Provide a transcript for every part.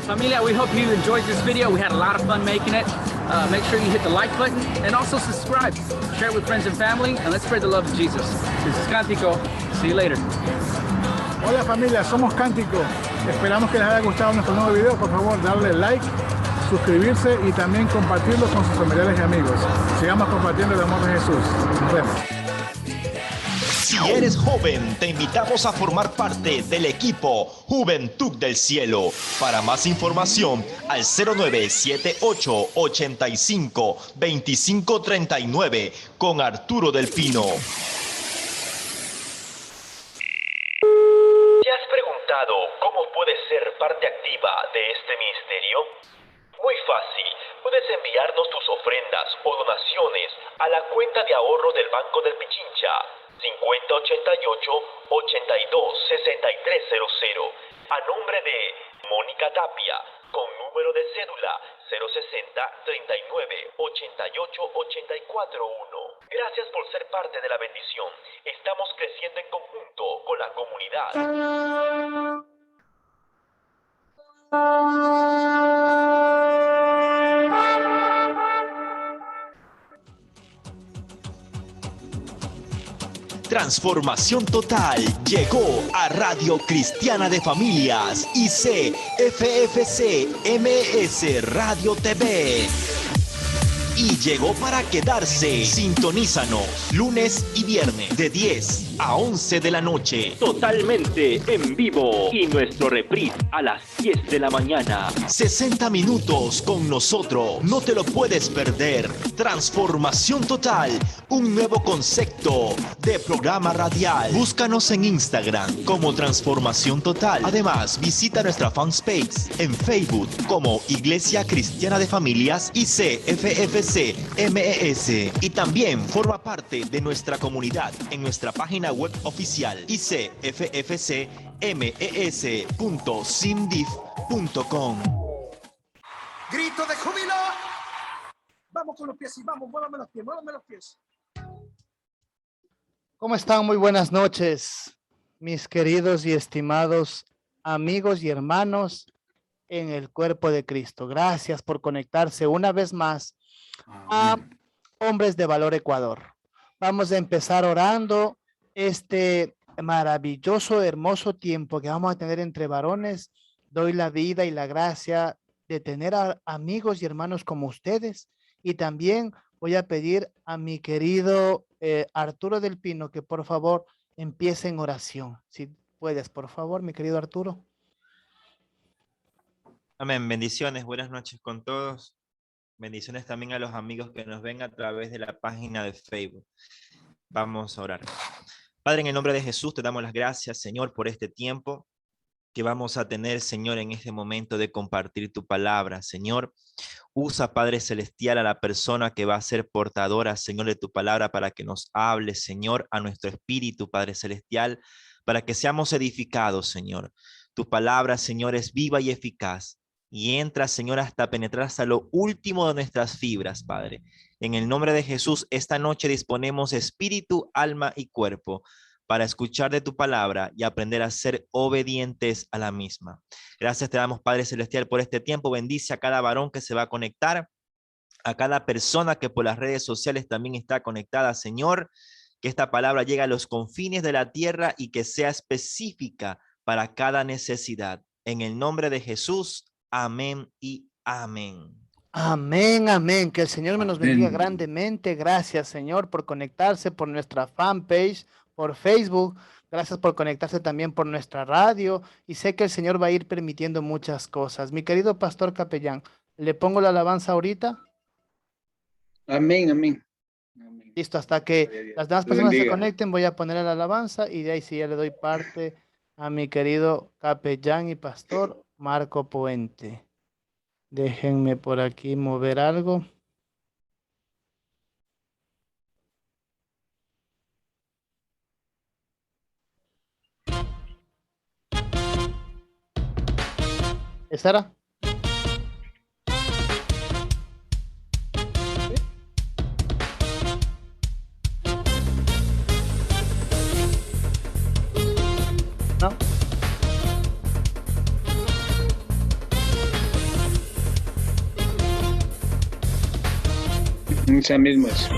Familia, we hope you enjoyed this video. We had a lot of fun making it. Make sure you hit the like button and also subscribe. Share it with friends and family, and let's spread the love of Jesus. This is Cántico. See you later. Hola familia, somos Cántico. Esperamos que les haya gustado nuestro nuevo video. Por favor, darle like, suscribirse y también compartirlo con sus familiares y amigos. Sigamos compartiendo el amor de Jesús. Nos vemos. Si eres joven, te invitamos a formar parte del equipo Juventud del Cielo. Para más información, al 0978-85-2539 con Arturo del Pino. ¿Te has preguntado cómo puedes ser parte activa de este ministerio? Muy fácil. Puedes enviarnos tus ofrendas o donaciones a la cuenta de ahorro del Banco del Pichincha. 5088-826300 a nombre de Mónica Tapia con número de cédula 060-39-88-841. Gracias por ser parte de la bendición. Estamos creciendo en conjunto con la comunidad. Transformación Total llegó a Radio Cristiana de Familias ICFFC MS Radio TV. Y llegó para quedarse. Sintonízanos lunes y viernes de 10 a 11 de la noche. Totalmente en vivo. Y nuestro reprise a las 10 de la mañana. 60 minutos con nosotros. No te lo puedes perder. Transformación Total. Un nuevo concepto de programa radial. Búscanos en Instagram como Transformación Total. Además, visita nuestra fanpage en Facebook como Iglesia Cristiana de Familias ICFFC MES, y también forma parte de nuestra comunidad en nuestra página web oficial icffcmes.simdif.com. Grito de júbilo. Vamos con los pies y vamos, muévame los pies. ¿Cómo están? Muy buenas noches, mis queridos y estimados amigos y hermanos en el cuerpo de Cristo. Gracias por conectarse una vez más a Hombres de Valor Ecuador. Vamos a empezar orando este maravilloso, hermoso tiempo que vamos a tener entre varones. Doy la vida y la gracia de tener a amigos y hermanos como ustedes, y también voy a pedir a mi querido Arturo del Pino que por favor empiece en oración. Si puedes, por favor, mi querido Arturo. Amén. Bendiciones. Buenas noches con todos. Bendiciones también a los amigos que nos ven a través de la página de Facebook. Vamos a orar. Padre, en el nombre de Jesús te damos las gracias, Señor, por este tiempo que vamos a tener, Señor, en este momento de compartir tu palabra. Señor, usa, Padre Celestial, a la persona que va a ser portadora, Señor, de tu palabra para que nos hable, Señor, a nuestro espíritu, Padre Celestial, para que seamos edificados, Señor. Tu palabra, Señor, es viva y eficaz y entra, Señor, hasta penetrar hasta lo último de nuestras fibras, Padre. En el nombre de Jesús, esta noche disponemos espíritu, alma y cuerpo para escuchar de tu palabra y aprender a ser obedientes a la misma. Gracias te damos, Padre Celestial, por este tiempo. Bendice a cada varón que se va a conectar, a cada persona que por las redes sociales también está conectada, Señor, que esta palabra llegue a los confines de la tierra y que sea específica para cada necesidad. En el nombre de Jesús, amén y amén. Amén, amén. Que el Señor me nos bendiga grandemente. Gracias, Señor, por conectarse por nuestra fanpage, por Facebook. Gracias por conectarse también por nuestra radio. Y sé que el Señor va a ir permitiendo muchas cosas. Mi querido pastor capellán, ¿le pongo la alabanza ahorita? Amén, amén. Amén. Listo, hasta que las demás personas se conecten, voy a poner la alabanza y de ahí sí ya le doy parte a mi querido capellán y pastor Marco Puente. Déjenme por aquí mover algo. ¿Estará? ¿No? Esa misma es. Es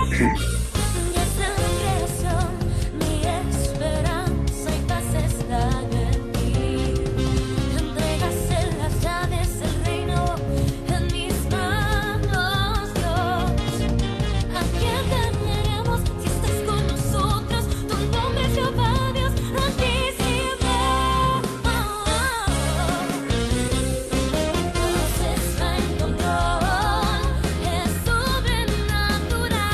sobrenatural.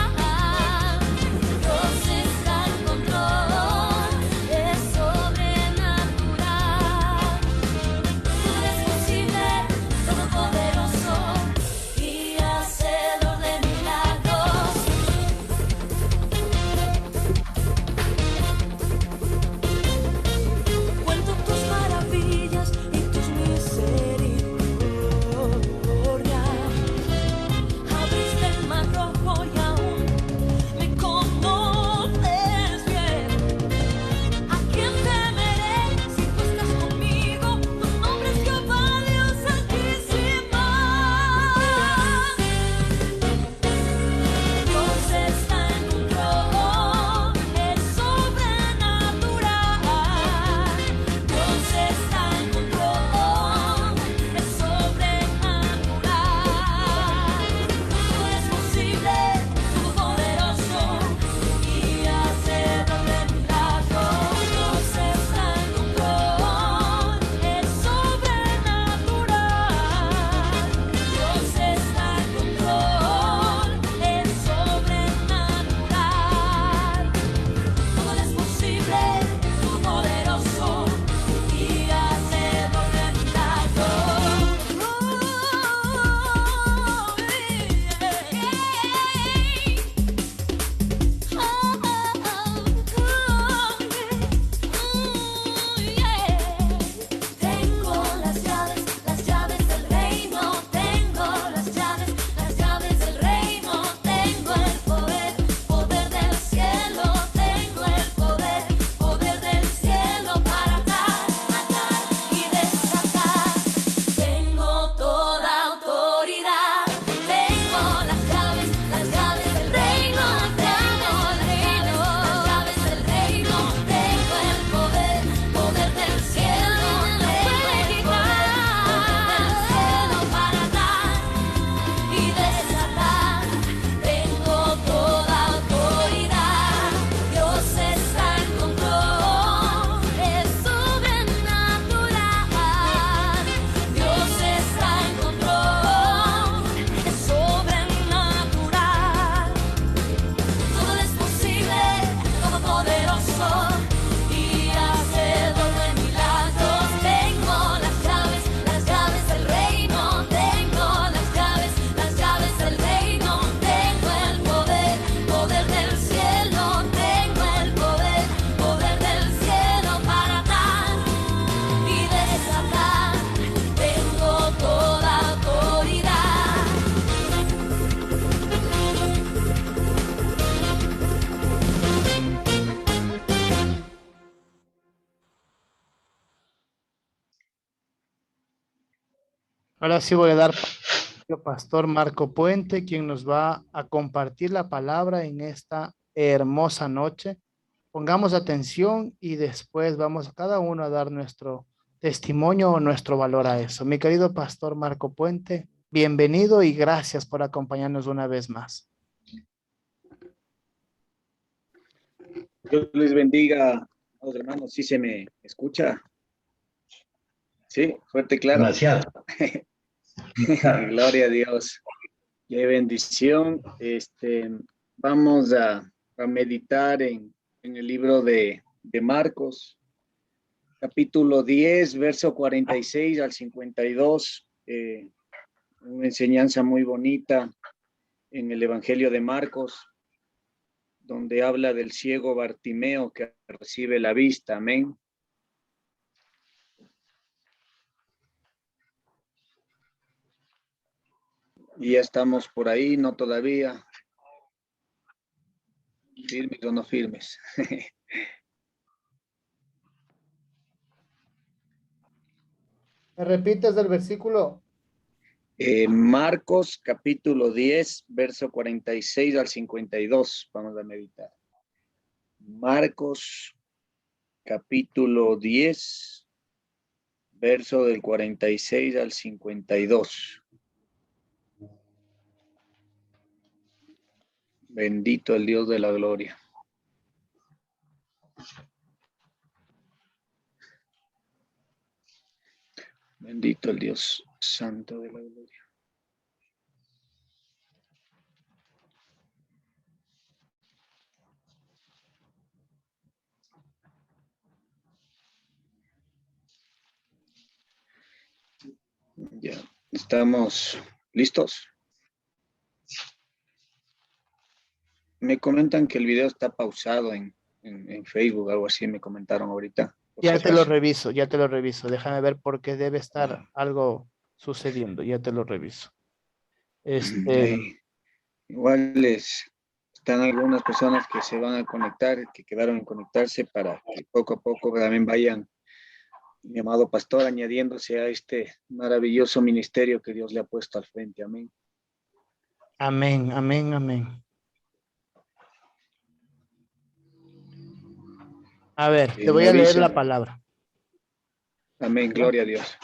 Ahora sí voy a dar al pastor Marco Puente, quien nos va a compartir la palabra en esta hermosa noche. Pongamos atención y después vamos a cada uno a dar nuestro testimonio o nuestro valor a eso. Mi querido pastor Marco Puente, bienvenido y gracias por acompañarnos una vez más. Dios les bendiga a los hermanos. ¿Sí se me escucha? Sí, fuerte y claro. Demasiado. Gloria a Dios. Qué bendición. Vamos a meditar en el libro de Marcos, capítulo 10, verso 46 al 52. Una enseñanza muy bonita en el Evangelio de Marcos, donde habla del ciego Bartimeo que recibe la vista. Amén. Y ya estamos por ahí, no todavía. ¿Firmes o no firmes? ¿Me repites del versículo? Marcos capítulo 10, verso 46 al 52. Vamos a meditar. Marcos capítulo 10, verso del 46 al 52. Bendito el Dios de la gloria. Bendito el Dios santo de la gloria. Ya, estamos listos. Me comentan que el video está pausado en Facebook, algo así me comentaron ahorita. Ya te lo reviso, ya te lo reviso. Déjame ver por qué debe estar algo sucediendo. Ya te lo reviso. Igual están algunas personas que se van a conectar, que quedaron en conectarse para que poco a poco también vayan, mi amado pastor, añadiéndose a este maravilloso ministerio que Dios le ha puesto al frente. Amén. Amén, amén, amén. A ver, te voy a leer la palabra. Amén, gloria a Dios.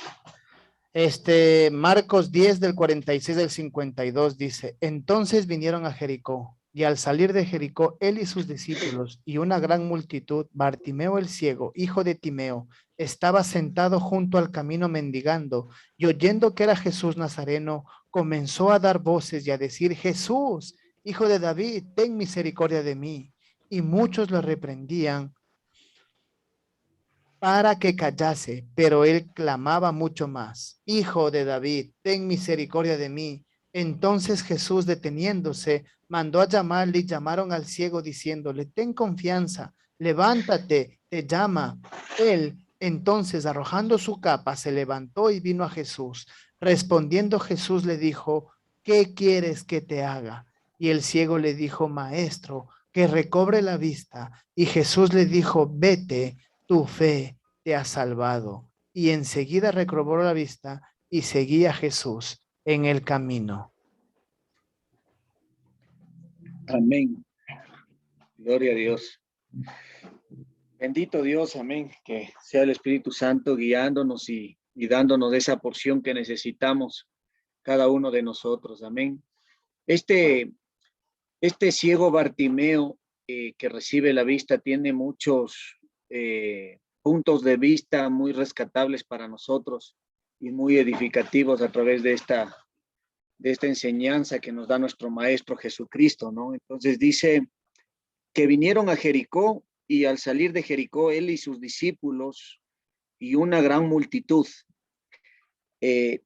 Marcos 10 del 46 al 52 dice, entonces vinieron a Jericó, y al salir de Jericó, él y sus discípulos, y una gran multitud, Bartimeo el ciego, hijo de Timeo, estaba sentado junto al camino mendigando, y oyendo que era Jesús Nazareno, comenzó a dar voces y a decir, Jesús, hijo de David, ten misericordia de mí. Y muchos lo reprendían para que callase, pero él clamaba mucho más, Hijo de David, ten misericordia de mí. Entonces Jesús, deteniéndose, mandó a llamarle y llamaron al ciego diciéndole, ten confianza, levántate, te llama. Él, entonces, arrojando su capa, se levantó y vino a Jesús. Respondiendo Jesús le dijo, ¿qué quieres que te haga? Y el ciego le dijo, Maestro, que recobre la vista. Y Jesús le dijo, vete, tu fe te ha salvado. Y enseguida recobró la vista y seguía a Jesús en el camino. Amén. Gloria a Dios. Bendito Dios, amén. Que sea el Espíritu Santo guiándonos y dándonos esa porción que necesitamos cada uno de nosotros. Amén. Este ciego Bartimeo que recibe la vista tiene muchos puntos de vista muy rescatables para nosotros y muy edificativos a través de esta enseñanza que nos da nuestro Maestro Jesucristo, ¿no? Entonces dice que vinieron a Jericó y al salir de Jericó, él y sus discípulos y una gran multitud.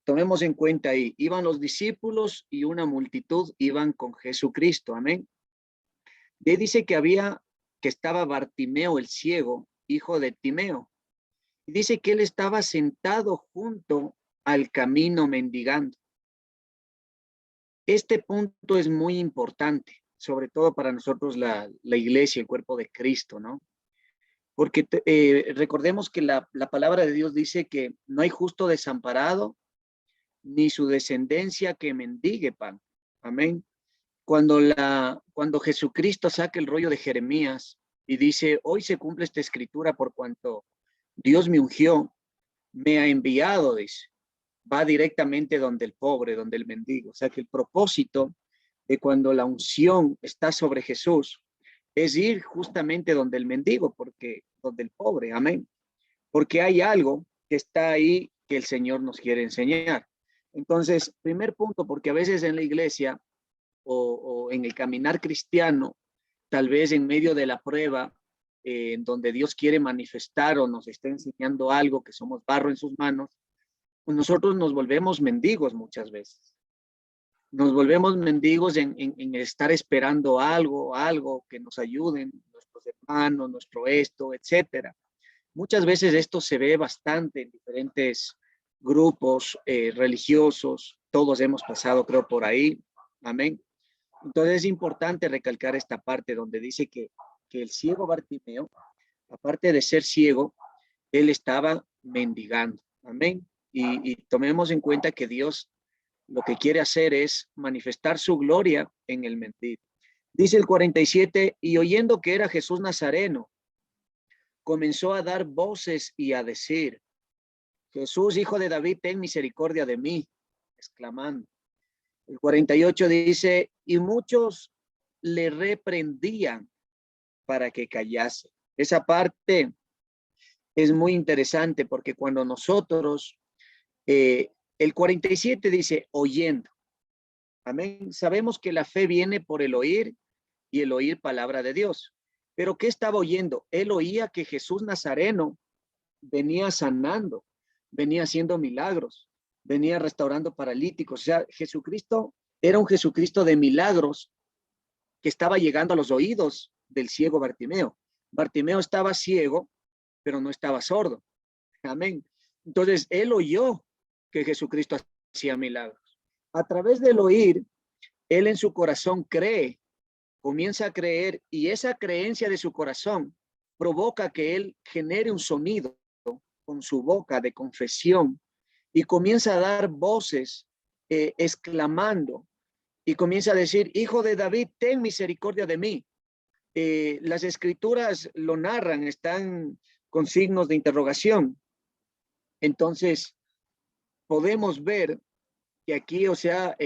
Tomemos en cuenta ahí, iban los discípulos y una multitud iban con Jesucristo, amén. De dice que estaba Bartimeo el ciego, hijo de Timeo, y dice que él estaba sentado junto al camino mendigando. Este punto es muy importante, sobre todo para nosotros la iglesia, el cuerpo de Cristo, ¿no? Porque recordemos que la palabra de Dios dice que no hay justo desamparado, ni su descendencia que mendigue pan. Amén. Cuando Jesucristo saca el rollo de Jeremías y dice, hoy se cumple esta escritura por cuanto Dios me ungió, me ha enviado, dice, va directamente donde el pobre, donde el mendigo. O sea que el propósito de cuando la unción está sobre Jesús es ir justamente donde el mendigo, porque donde el pobre, amén. Porque hay algo que está ahí que el Señor nos quiere enseñar. Entonces, primer punto, porque a veces en la iglesia o en el caminar cristiano, tal vez en medio de la prueba, en donde Dios quiere manifestar o nos está enseñando algo, que somos barro en sus manos, pues nosotros nos volvemos mendigos muchas veces. Nos volvemos mendigos en estar esperando algo que nos ayuden, nuestros hermanos, nuestro esto, etcétera. Muchas veces esto se ve bastante en diferentes grupos religiosos. Todos hemos pasado, creo, por ahí. Amén. Entonces es importante recalcar esta parte donde dice que el ciego Bartimeo, aparte de ser ciego, él estaba mendigando. Amén. Y tomemos en cuenta que Dios lo que quiere hacer es manifestar su gloria en el mendigo. Dice el 47, y oyendo que era Jesús Nazareno, comenzó a dar voces y a decir, Jesús, hijo de David, ten misericordia de mí, exclamando. El 48 dice, y muchos le reprendían para que callase. Esa parte es muy interesante porque cuando nosotros, el 47 dice, oyendo. Amén. Sabemos que la fe viene por el oír y el oír palabra de Dios. Pero ¿qué estaba oyendo? Él oía que Jesús Nazareno venía sanando, venía haciendo milagros, venía restaurando paralíticos. O sea, Jesucristo era un Jesucristo de milagros que estaba llegando a los oídos del ciego Bartimeo. Bartimeo estaba ciego, pero no estaba sordo. Amén. Entonces, él oyó que Jesucristo hacía milagros. A través del oír, él en su corazón cree, comienza a creer, y esa creencia de su corazón provoca que él genere un sonido con su boca de confesión y comienza a dar voces exclamando y comienza a decir, hijo de David, ten misericordia de mí. Las escrituras lo narran, están con signos de interrogación. Entonces, podemos ver que aquí, o sea,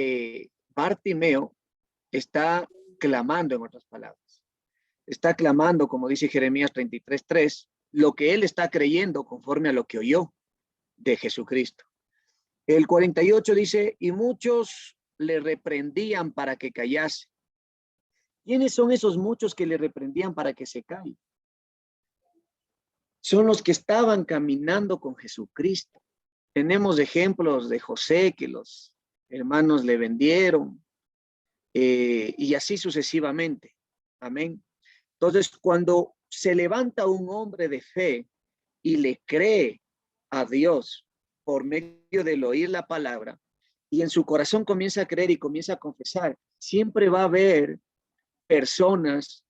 Bartimeo está clamando, en otras palabras. Está clamando, como dice Jeremías 33:3, lo que él está creyendo conforme a lo que oyó de Jesucristo. El 48 dice, y muchos le reprendían para que callase. ¿Quiénes son esos muchos que le reprendían para que se calle? Son los que estaban caminando con Jesucristo. Tenemos ejemplos de José que los hermanos le vendieron y así sucesivamente. Amén. Entonces, cuando se levanta un hombre de fe y le cree a Dios por medio del oír la palabra y en su corazón comienza a creer y comienza a confesar, siempre va a haber personas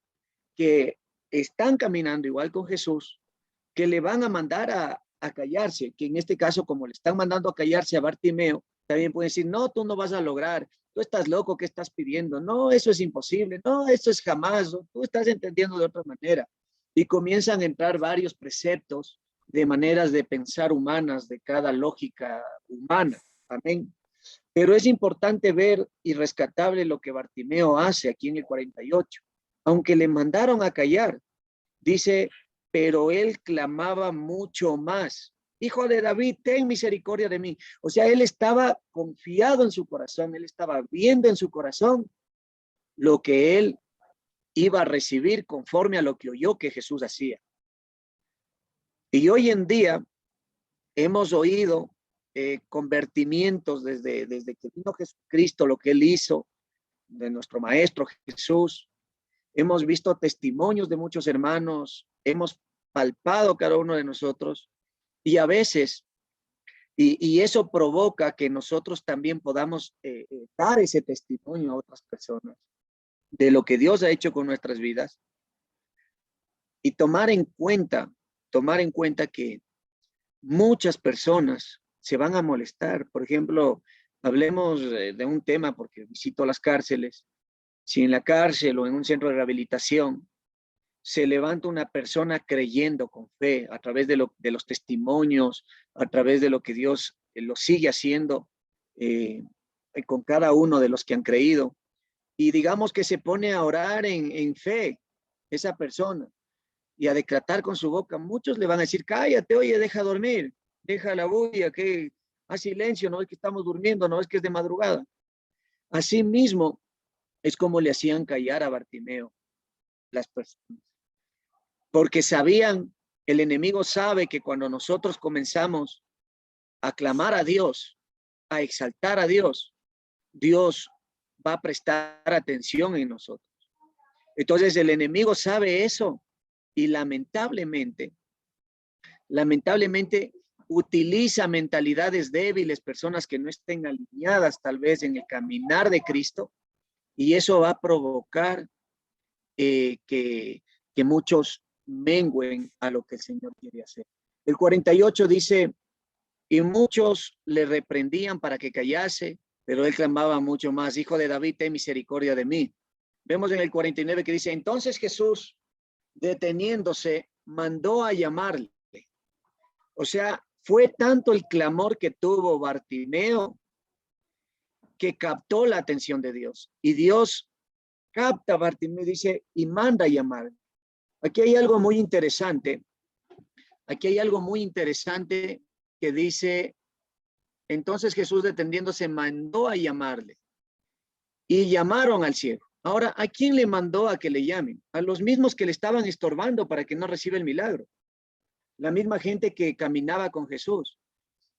que están caminando igual con Jesús, que le van a mandar a callarse, que en este caso, como le están mandando a callarse a Bartimeo, también pueden decir, no, tú no vas a lograr, tú estás loco, ¿qué estás pidiendo? No, eso es imposible, no, eso es jamás, tú estás entendiendo de otra manera. Y comienzan a entrar varios preceptos de maneras de pensar humanas, de cada lógica humana. Amén. Pero es importante ver y rescatable lo que Bartimeo hace aquí en el 48. Aunque le mandaron a callar, dice, pero él clamaba mucho más. Hijo de David, ten misericordia de mí. O sea, él estaba confiado en su corazón, él estaba viendo en su corazón lo que él iba a recibir conforme a lo que oyó que Jesús hacía. Y hoy en día hemos oído convertimientos desde que vino Jesucristo, lo que él hizo, de nuestro Maestro Jesús. Hemos visto testimonios de muchos hermanos, hemos palpado cada uno de nosotros y a veces, y eso provoca que nosotros también podamos dar ese testimonio a otras personas de lo que Dios ha hecho con nuestras vidas y tomar en cuenta que muchas personas se van a molestar. Por ejemplo, hablemos de un tema, porque visito las cárceles. Si en la cárcel o en un centro de rehabilitación se levanta una persona creyendo con fe a través de los testimonios, a través de lo que Dios lo sigue haciendo con cada uno de los que han creído, y digamos que se pone a orar en fe esa persona y a decretar con su boca, muchos le van a decir, cállate, oye, deja dormir, deja la bulla, que haz silencio, no es que estamos durmiendo, no es que es de madrugada. Así mismo es como le hacían callar a Bartimeo las personas, porque sabían, el enemigo sabe que cuando nosotros comenzamos a clamar a Dios, a exaltar a Dios, Dios va a prestar atención en nosotros. Entonces el enemigo sabe eso y lamentablemente utiliza mentalidades débiles, personas que no estén alineadas tal vez en el caminar de Cristo, y eso va a provocar que muchos mengüen a lo que el Señor quiere hacer. El 48 dice, y muchos le reprendían para que callase, pero él clamaba mucho más, Hijo de David, ten misericordia de mí. Vemos en el 49 que dice, entonces Jesús, deteniéndose, mandó a llamarle. O sea, fue tanto el clamor que tuvo Bartimeo que captó la atención de Dios. Y Dios capta a Bartimeo, dice, y manda a llamar. Aquí hay algo muy interesante. Aquí hay algo muy interesante que dice, entonces Jesús deteniéndose mandó a llamarle. Y llamaron al ciego. Ahora, ¿a quién le mandó a que le llamen? A los mismos que le estaban estorbando para que no reciba el milagro. La misma gente que caminaba con Jesús.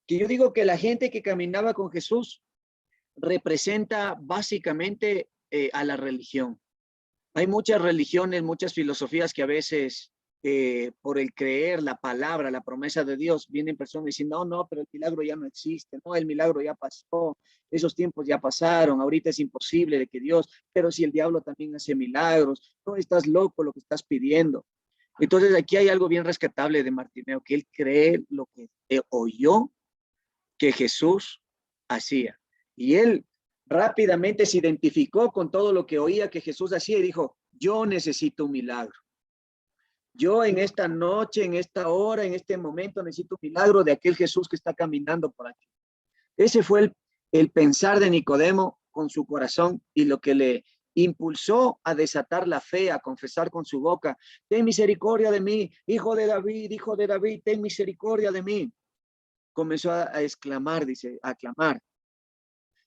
Que yo digo que la gente que caminaba con Jesús representa básicamente a la religión. Hay muchas religiones, muchas filosofías que a veces por el creer la palabra, la promesa de Dios, vienen personas diciendo, no, pero el milagro ya no existe, no, el milagro ya pasó, esos tiempos ya pasaron, ahorita es imposible de que Dios, pero si el diablo también hace milagros, no, estás loco lo que estás pidiendo. Entonces aquí hay algo bien rescatable de Bartimeo, que él cree lo que oyó que Jesús hacía. Y él rápidamente se identificó con todo lo que oía que Jesús hacía y dijo, yo necesito un milagro. Yo en esta noche, en esta hora, en este momento necesito un milagro de aquel Jesús que está caminando por aquí. Ese fue el pensar de Nicodemo con su corazón y lo que le impulsó a desatar la fe, a confesar con su boca, ten misericordia de mí, hijo de David, ten misericordia de mí. Comenzó a exclamar, dice, a clamar.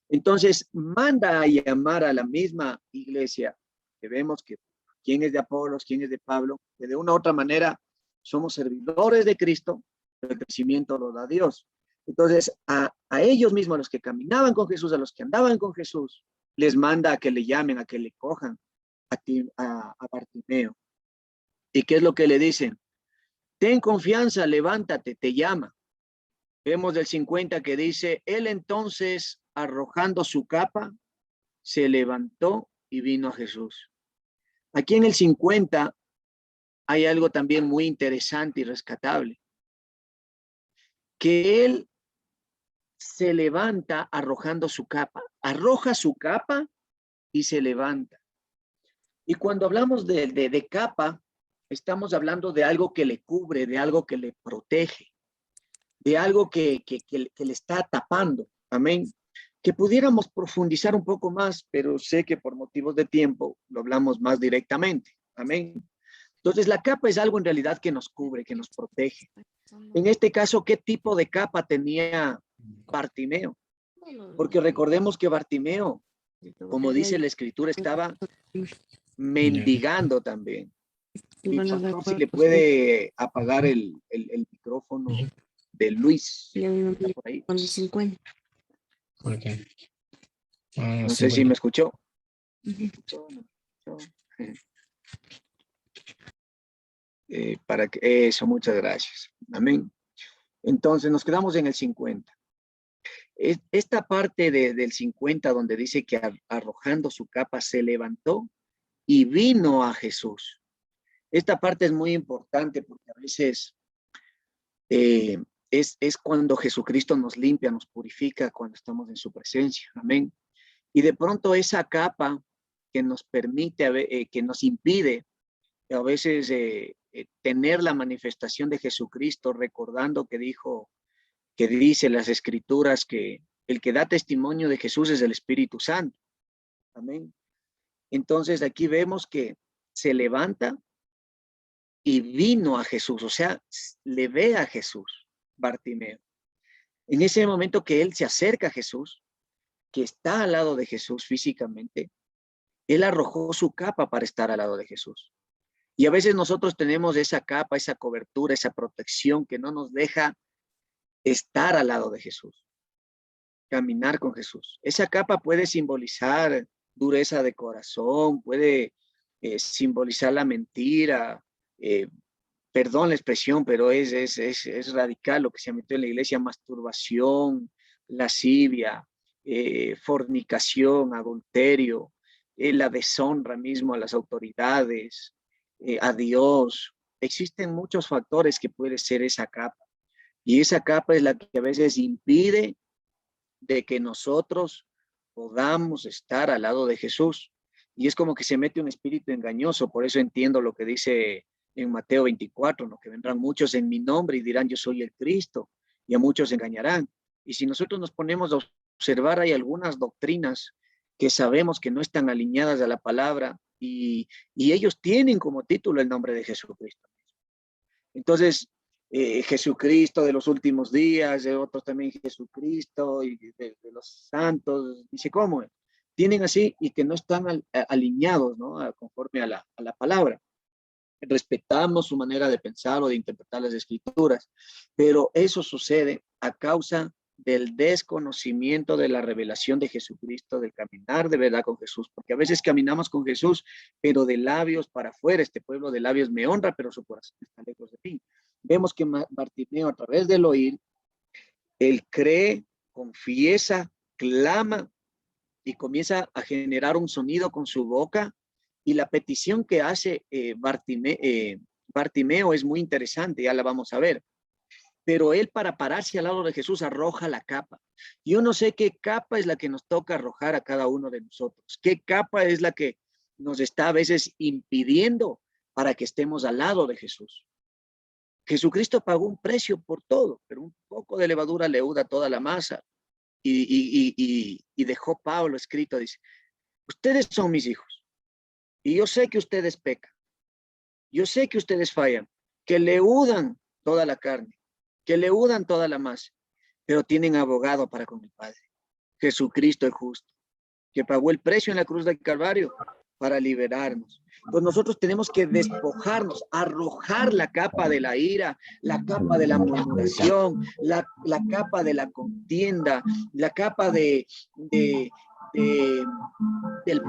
Entonces manda a llamar a la misma iglesia, que vemos que quién es de Apolos, quién es de Pablo, que de una u otra manera somos servidores de Cristo, el crecimiento lo da Dios. Entonces a ellos mismos, a los que caminaban con Jesús, a los que andaban con Jesús, les manda a que le llamen, a que le cojan a Bartimeo. ¿Y qué es lo que le dicen? Ten confianza, levántate, te llama. Vemos del 50 que dice, él entonces, arrojando su capa, se levantó y vino a Jesús. Aquí en el 50 hay algo también muy interesante y rescatable. Que él se levanta arrojando su capa, arroja su capa y se levanta. Y cuando hablamos de capa, estamos hablando de algo que le cubre, de algo que le protege, de algo que le está tapando. Amén. Que pudiéramos profundizar un poco más, pero sé que por motivos de tiempo lo hablamos más directamente. Amén. Entonces la capa es algo en realidad que nos cubre, que nos protege. En este caso, ¿qué tipo de capa tenía Bartimeo? Porque recordemos que Bartimeo, como dice la escritura, estaba mendigando también. Y pastor, si le puede apagar el micrófono de Luis. Por ahí. ¿Por qué? No sé si me escuchó. Para que eso, muchas gracias. Amén. Entonces nos quedamos en el 50. Esta parte del 50 donde dice que arrojando su capa se levantó y vino a Jesús. Esta parte es muy importante porque a veces es cuando Jesucristo nos limpia, nos purifica, cuando estamos en su presencia. Amén. Y de pronto esa capa que nos permite, que nos impide a veces tener la manifestación de Jesucristo, recordando que dice las Escrituras que el que da testimonio de Jesús es el Espíritu Santo. Amén. Entonces aquí vemos que se levanta y vino a Jesús, o sea, le ve a Jesús, Bartimeo. En ese momento que él se acerca a Jesús, que está al lado de Jesús físicamente, él arrojó su capa para estar al lado de Jesús. Y a veces nosotros tenemos esa capa, esa cobertura, esa protección que no nos deja estar al lado de Jesús, caminar con Jesús. Esa capa puede simbolizar dureza de corazón, puede simbolizar la mentira, perdón la expresión, pero es radical lo que se ha metido en la iglesia: masturbación, lascivia, fornicación, adulterio, la deshonra mismo a las autoridades, a Dios. Existen muchos factores que puede ser esa capa. Y esa capa es la que a veces impide de que nosotros podamos estar al lado de Jesús. Y es como que se mete un espíritu engañoso. Por eso entiendo lo que dice en Mateo 24, ¿no? Que vendrán muchos en mi nombre y dirán yo soy el Cristo, y a muchos engañarán. Y si nosotros nos ponemos a observar, hay algunas doctrinas que sabemos que no están alineadas a la palabra y ellos tienen como título el nombre de Jesucristo. Entonces, Jesucristo de los últimos días, de otros también Jesucristo y de los santos, dice cómo tienen así y que no están alineados, ¿no? Conforme a la palabra. Respetamos su manera de pensar o de interpretar las escrituras, pero eso sucede a causa del desconocimiento de la revelación de Jesucristo, del caminar de verdad con Jesús, porque a veces caminamos con Jesús, pero de labios para afuera. Este pueblo de labios me honra, pero su corazón está lejos de mí. Vemos que Bartimeo, a través del oír, él cree, confiesa, clama y comienza a generar un sonido con su boca. Y la petición que hace Bartimeo es muy interesante, ya la vamos a ver. Pero él, para pararse al lado de Jesús, arroja la capa. Yo no sé qué capa es la que nos toca arrojar a cada uno de nosotros. ¿Qué capa es la que nos está a veces impidiendo para que estemos al lado de Jesús? Jesucristo pagó un precio por todo, pero un poco de levadura leuda toda la masa. Y dejó Pablo escrito, dice, ustedes son mis hijos. Y yo sé que ustedes pecan. Yo sé que ustedes fallan, que leudan toda la carne, que leudan toda la masa, pero tienen abogado para con el Padre. Jesucristo es justo, que pagó el precio en la cruz del Calvario para liberarnos. Entonces nosotros tenemos que despojarnos, arrojar la capa de la ira, la capa de la murmuración, la capa de la contienda, la capa del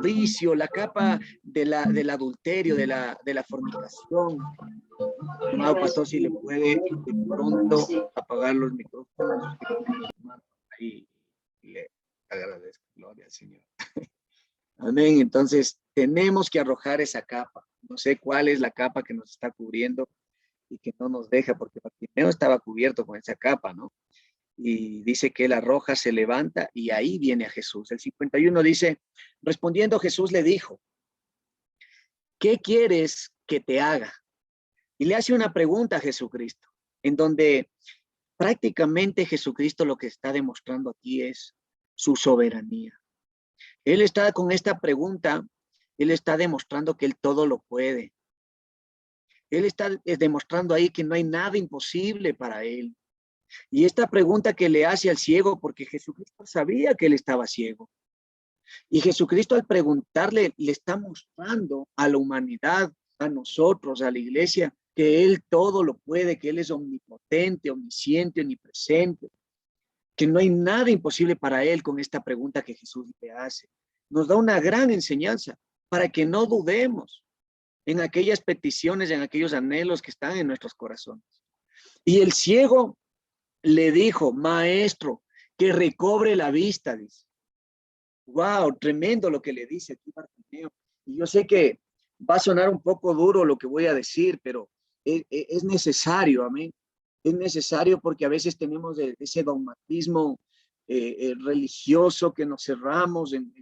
vicio, la capa del adulterio, de la fornicación. Amado pastor, si le puede de pronto apagar los micrófonos, y le agradezco, gloria al Señor. Amén. Entonces tenemos que arrojar esa capa. No sé cuál es la capa que nos está cubriendo y que no nos deja, porque Bartimeo estaba cubierto con esa capa, ¿no? Y dice que él arroja, se levanta y ahí viene a Jesús. El 51 dice, respondiendo Jesús le dijo, ¿qué quieres que te haga? Y le hace una pregunta a Jesucristo, en donde prácticamente Jesucristo lo que está demostrando aquí es su soberanía. Él está con esta pregunta, él está demostrando que él todo lo puede. Él está demostrando ahí que no hay nada imposible para él. Y esta pregunta que le hace al ciego, porque Jesucristo sabía que él estaba ciego. Y Jesucristo, al preguntarle, le está mostrando a la humanidad, a nosotros, a la iglesia, que él todo lo puede, que él es omnipotente, omnisciente, omnipresente, que no hay nada imposible para él con esta pregunta que Jesús le hace. Nos da una gran enseñanza para que no dudemos en aquellas peticiones, en aquellos anhelos que están en nuestros corazones. Y el ciego le dijo, maestro, que recobre la vista, dice. Wow, tremendo lo que le dice aquí Bartimeo. Y yo sé que va a sonar un poco duro lo que voy a decir, pero es necesario, amén. Es necesario porque a veces tenemos ese dogmatismo religioso que nos cerramos en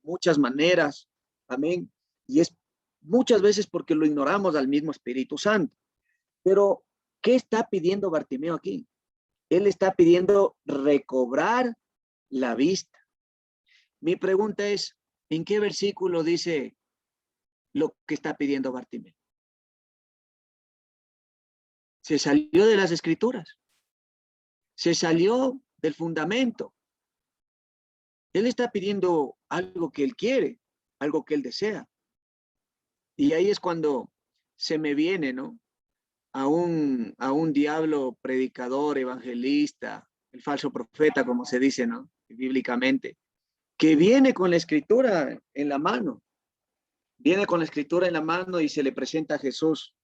muchas maneras. Amén. Y es muchas veces porque lo ignoramos al mismo Espíritu Santo. Pero, ¿qué está pidiendo Bartimeo aquí? Él está pidiendo recobrar la vista. Mi pregunta es, ¿en qué versículo dice lo que está pidiendo Bartimeo? Se salió de las Escrituras. Se salió del fundamento. Él está pidiendo algo que él quiere, algo que él desea. Y ahí es cuando se me viene, ¿no? A un diablo predicador, evangelista, el falso profeta, como se dice, ¿no? Bíblicamente, que viene con la escritura en la mano. Viene con la escritura en la mano y se le presenta a Jesús.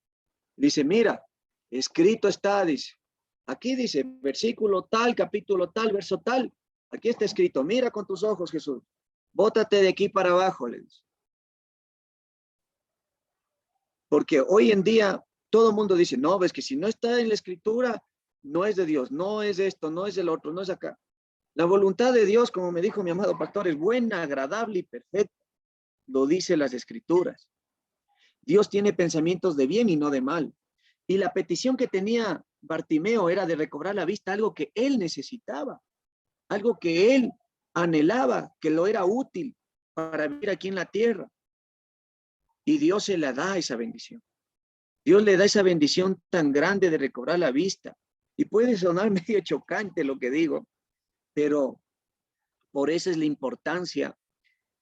Dice, mira, escrito está, dice. Aquí dice, versículo tal, capítulo tal, verso tal. Aquí está escrito, mira con tus ojos, Jesús. Bótate de aquí para abajo, le dice. Porque hoy en día todo el mundo dice, no, ves que si no está en la escritura, no es de Dios, no es esto, no es del otro, no es acá. La voluntad de Dios, como me dijo mi amado pastor, es buena, agradable y perfecta. Lo dice las escrituras. Dios tiene pensamientos de bien y no de mal. Y la petición que tenía Bartimeo era de recobrar la vista, algo que él necesitaba, algo que él anhelaba, que lo era útil para vivir aquí en la tierra. Y Dios se la da esa bendición. Dios le da esa bendición tan grande de recobrar la vista. Y puede sonar medio chocante lo que digo, pero por eso es la importancia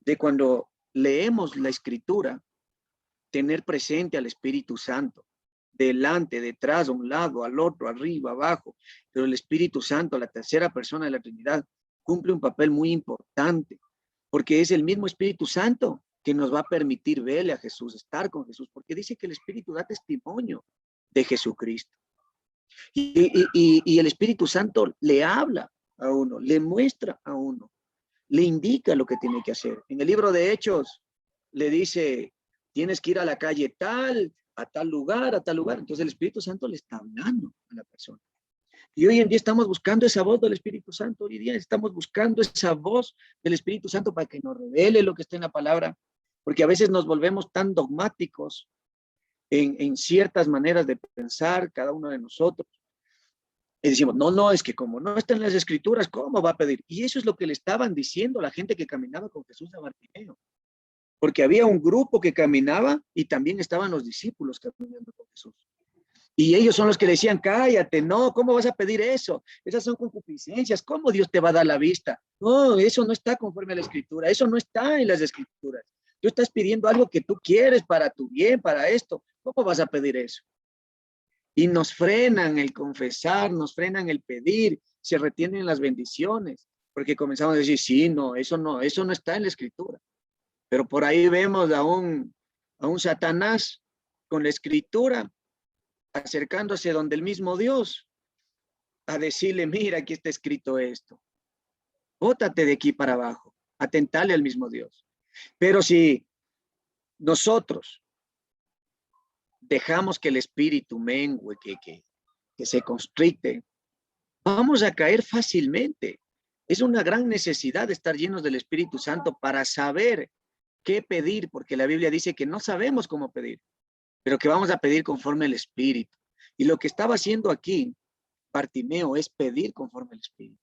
de cuando leemos la escritura, tener presente al Espíritu Santo, delante, detrás, a un lado, al otro, arriba, abajo. Pero el Espíritu Santo, la tercera persona de la Trinidad, cumple un papel muy importante, porque es el mismo Espíritu Santo que nos va a permitir verle a Jesús, estar con Jesús, porque dice que el Espíritu da testimonio de Jesucristo. Y el Espíritu Santo le habla a uno, le muestra a uno, le indica lo que tiene que hacer. En el libro de Hechos le dice, tienes que ir a la calle tal, a tal lugar, a tal lugar. Entonces el Espíritu Santo le está hablando a la persona. Y hoy en día estamos buscando esa voz del Espíritu Santo. Hoy en día estamos buscando esa voz del Espíritu Santo para que nos revele lo que está en la palabra. Porque a veces nos volvemos tan dogmáticos en ciertas maneras de pensar cada uno de nosotros. Y decimos, no, es que como no está en las escrituras, ¿cómo va a pedir? Y eso es lo que le estaban diciendo la gente que caminaba con Jesús a Bartimeo. Porque había un grupo que caminaba y también estaban los discípulos caminando con Jesús. Y ellos son los que le decían, cállate, no, ¿cómo vas a pedir eso? Esas son concupiscencias, ¿cómo Dios te va a dar la vista? No, eso no está conforme a la escritura, eso no está en las escrituras. Tú estás pidiendo algo que tú quieres para tu bien, para esto. ¿Cómo vas a pedir eso? Y nos frenan el confesar, nos frenan el pedir, se retienen las bendiciones, porque comenzamos a decir, sí, no, eso no está en la escritura. Pero por ahí vemos a un Satanás con la escritura acercándose donde el mismo Dios a decirle, mira, aquí está escrito esto. Bótate de aquí para abajo, atentale al mismo Dios. Pero si nosotros dejamos que el espíritu mengue, que se constricte, vamos a caer fácilmente. Es una gran necesidad de estar llenos del Espíritu Santo para saber qué pedir, porque la Biblia dice que no sabemos cómo pedir, pero que vamos a pedir conforme al Espíritu. Y lo que estaba haciendo aquí Bartimeo es pedir conforme al Espíritu.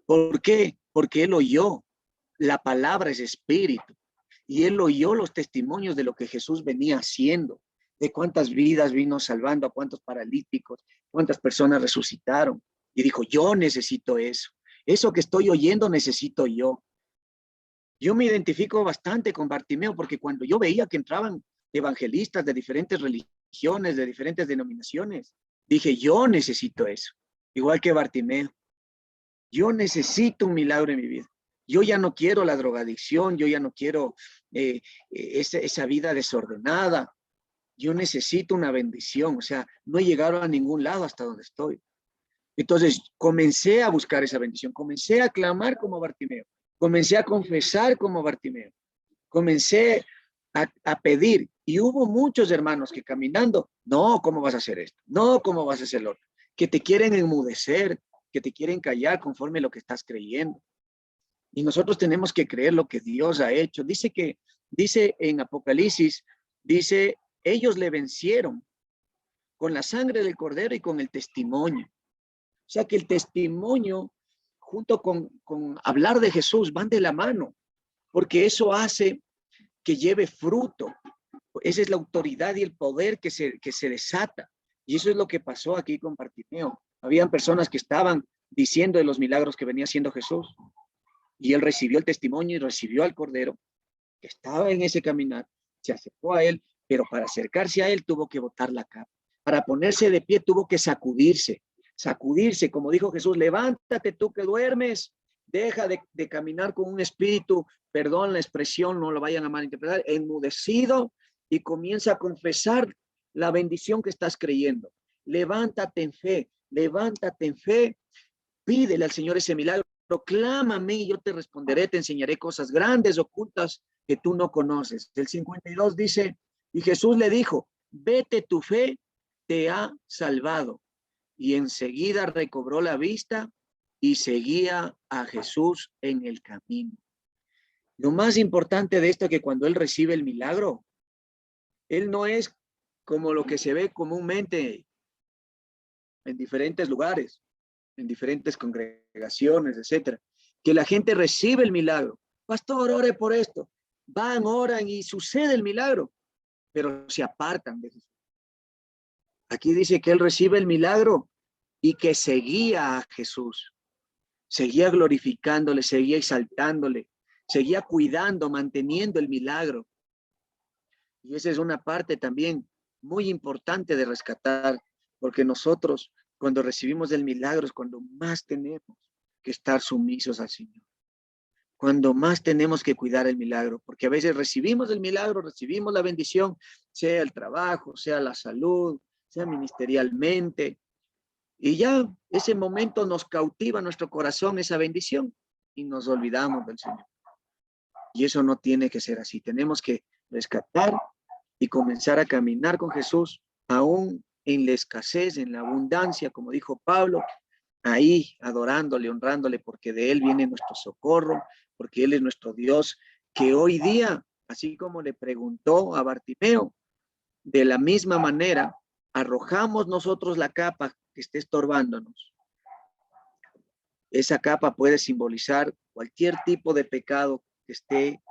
¿Por qué? Porque él oyó, la palabra es Espíritu, y él oyó los testimonios de lo que Jesús venía haciendo, de cuántas vidas vino salvando, a cuántos paralíticos, cuántas personas resucitaron. Y dijo, yo necesito eso. Eso que estoy oyendo necesito yo. Yo me identifico bastante con Bartimeo porque cuando yo veía que entraban evangelistas de diferentes religiones, de diferentes denominaciones, dije, yo necesito eso. Igual que Bartimeo. Yo necesito un milagro en mi vida. Yo ya no quiero la drogadicción, yo ya no quiero esa vida desordenada. Yo necesito una bendición, o sea, no he llegado a ningún lado hasta donde estoy. Entonces comencé a buscar esa bendición, comencé a clamar como Bartimeo, comencé a confesar como Bartimeo, comencé a pedir. Y hubo muchos hermanos que caminando, no, ¿cómo vas a hacer esto? No, ¿cómo vas a hacer lo otro? que te quieren enmudecer, que te quieren callar conforme a lo que estás creyendo. Y nosotros tenemos que creer lo que Dios ha hecho. Dice en Apocalipsis, dice, ellos le vencieron con la sangre del Cordero y con el testimonio. O sea que el testimonio junto con hablar de Jesús van de la mano, porque eso hace que lleve fruto. Esa es la autoridad y el poder que se desata. Y eso es lo que pasó aquí con Bartimeo. Habían personas que estaban diciendo de los milagros que venía haciendo Jesús. Y él recibió el testimonio y recibió al Cordero, que estaba en ese caminar, se acercó a él, pero para acercarse a él tuvo que botar la capa. Para ponerse de pie tuvo que sacudirse, como dijo Jesús, levántate tú que duermes, deja de caminar con un espíritu, perdón la expresión, no lo vayan a malinterpretar, enmudecido, y comienza a confesar la bendición que estás creyendo. Levántate en fe, pídele al Señor ese milagro, clámame y yo te responderé, te enseñaré cosas grandes, ocultas, que tú no conoces. El 52 dice, y Jesús le dijo, vete, tu fe te ha salvado. Y enseguida recobró la vista y seguía a Jesús en el camino. Lo más importante de esto es que cuando él recibe el milagro, él no es como lo que se ve comúnmente en diferentes lugares, en diferentes congregaciones, etcétera, que la gente recibe el milagro. Pastor, ore por esto. Van, oran y sucede el milagro, pero se apartan de Jesús. Aquí dice que él recibe el milagro y que seguía a Jesús. Seguía glorificándole, seguía exaltándole, seguía cuidando, manteniendo el milagro. Y esa es una parte también muy importante de rescatar, porque nosotros cuando recibimos el milagro es cuando más tenemos que estar sumisos al Señor. Cuando más tenemos que cuidar el milagro, porque a veces recibimos el milagro, recibimos la bendición, sea el trabajo, sea la salud, sea ministerialmente, y ya ese momento nos cautiva nuestro corazón esa bendición y nos olvidamos del Señor. Y eso no tiene que ser así. Tenemos que rescatar y comenzar a caminar con Jesús, aún en la escasez, en la abundancia, como dijo Pablo, ahí adorándole, honrándole, porque de Él viene nuestro socorro, porque Él es nuestro Dios, que hoy día, así como le preguntó a Bartimeo, de la misma manera, arrojamos nosotros la capa que esté estorbándonos. Esa capa puede simbolizar cualquier tipo de pecado que esté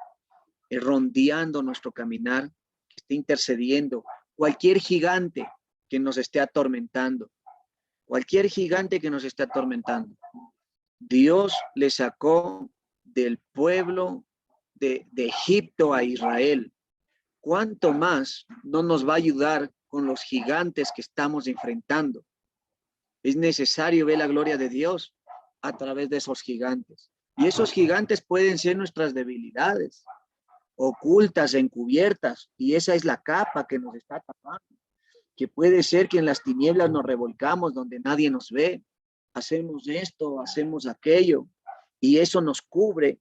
rondeando nuestro caminar, que esté intercediendo, cualquier gigante que nos esté atormentando, cualquier gigante que nos esté atormentando. Dios le sacó del pueblo de Egipto a Israel. ¿Cuánto más no nos va a ayudar con los gigantes que estamos enfrentando? Es necesario ver la gloria de Dios a través de esos gigantes. Y esos gigantes pueden ser nuestras debilidades, ocultas, encubiertas, y esa es la capa que nos está tapando. Que puede ser que en las tinieblas nos revolcamos donde nadie nos ve, hacemos esto, hacemos aquello, y eso nos cubre,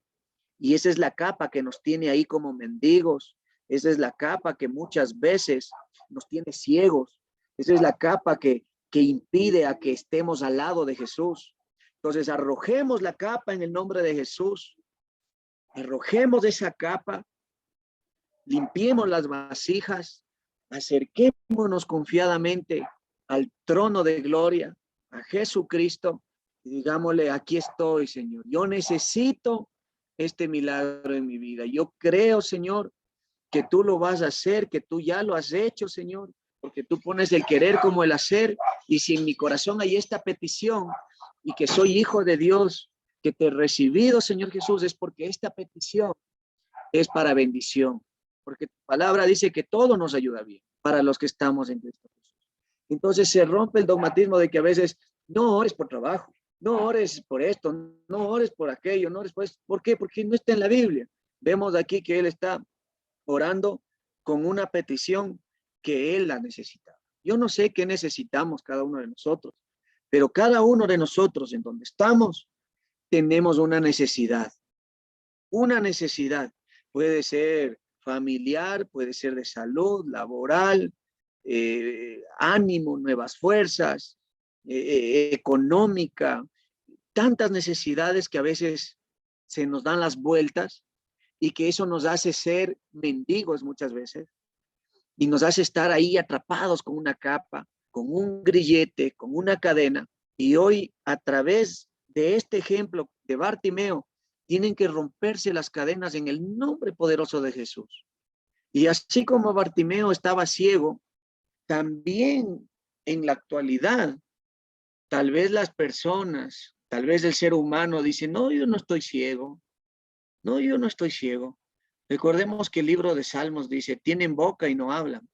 y esa es la capa que nos tiene ahí como mendigos, esa es la capa que muchas veces nos tiene ciegos, esa es la capa que impide a que estemos al lado de Jesús. Entonces arrojemos la capa en el nombre de Jesús, arrojemos esa capa, limpiemos las vasijas, acerquémonos confiadamente al trono de gloria, a Jesucristo, y digámosle, aquí estoy, Señor. Yo necesito este milagro en mi vida. Yo creo, Señor, que tú lo vas a hacer, que tú ya lo has hecho, Señor, porque tú pones el querer como el hacer, y si en mi corazón hay esta petición, y que soy hijo de Dios, que te he recibido, Señor Jesús, es porque esta petición es para bendición. Porque tu palabra dice que todo nos ayuda bien para los que estamos en Cristo Jesús. Entonces se rompe el dogmatismo de que a veces no ores por trabajo, no ores por esto, no ores por aquello, no ores por esto. ¿Por qué? Porque no está en la Biblia. Vemos aquí que él está orando con una petición que él la necesita. Yo no sé qué necesitamos cada uno de nosotros, pero cada uno de nosotros en donde estamos tenemos una necesidad. Una necesidad. Puede ser familiar, puede ser de salud, laboral, ánimo, nuevas fuerzas, económica, tantas necesidades que a veces se nos dan las vueltas y que eso nos hace ser mendigos muchas veces y nos hace estar ahí atrapados con una capa, con un grillete, con una cadena. Y hoy, a través de este ejemplo de Bartimeo, tienen que romperse las cadenas en el nombre poderoso de Jesús. Y así como Bartimeo estaba ciego, también en la actualidad, tal vez las personas, tal vez el ser humano dice, no, yo no estoy ciego. No, yo no estoy ciego. Recordemos que el libro de Salmos dice, tienen boca y no hablan,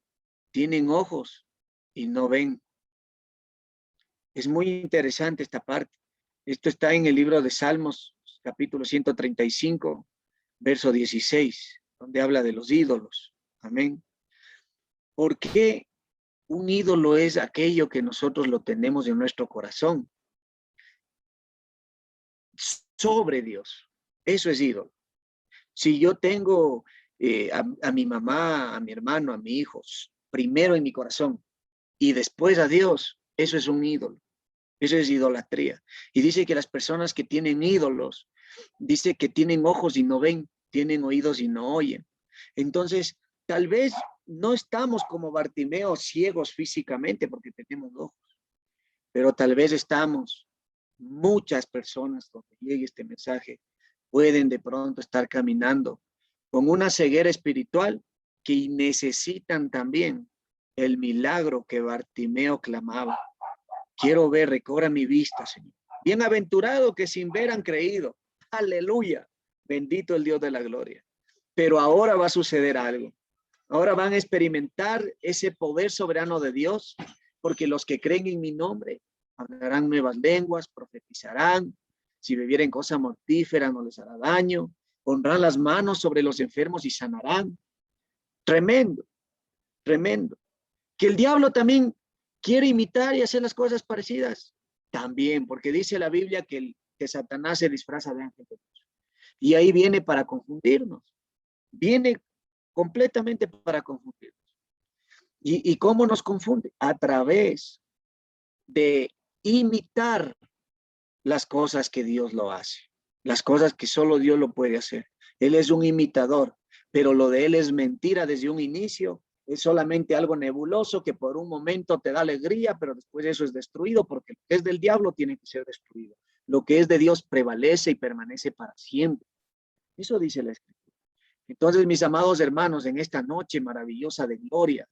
tienen ojos y no ven. Es muy interesante esta parte. Esto está en el libro de Salmos, capítulo 135, verso 16, donde habla de los ídolos. Amén. ¿Por qué un ídolo es aquello que nosotros lo tenemos en nuestro corazón? Sobre Dios. Eso es ídolo. Si yo tengo a mi mamá, a mi hermano, a mi hijo, primero en mi corazón y después a Dios, eso es un ídolo. Eso es idolatría. Y dice que las personas que tienen ídolos, dice que tienen ojos y no ven, tienen oídos y no oyen. Entonces, tal vez no estamos como Bartimeo ciegos físicamente porque tenemos ojos, pero tal vez estamos, muchas personas donde llegue este mensaje, pueden de pronto estar caminando con una ceguera espiritual que necesitan también el milagro que Bartimeo clamaba. Quiero ver, recobra mi vista, Señor. Bienaventurado que sin ver han creído. Aleluya. Bendito el Dios de la gloria. Pero ahora va a suceder algo. Ahora van a experimentar ese poder soberano de Dios, porque los que creen en mi nombre hablarán nuevas lenguas, profetizarán. Si bebieren cosa mortífera no les hará daño. Pondrán las manos sobre los enfermos y sanarán. Tremendo, tremendo. Que el diablo también quiere imitar y hacer las cosas parecidas. También, porque dice la Biblia que Satanás se disfraza de ángel de Dios. Y ahí viene para confundirnos. Viene completamente para confundirnos. ¿Y cómo nos confunde? A través de imitar las cosas que Dios lo hace. Las cosas que solo Dios lo puede hacer. Él es un imitador, pero lo de él es mentira desde un inicio. Es solamente algo nebuloso que por un momento te da alegría, pero después eso es destruido, porque lo que es del diablo tiene que ser destruido. Lo que es de Dios prevalece y permanece para siempre. Eso dice la Escritura. Entonces, mis amados hermanos, en esta noche maravillosa de gloria,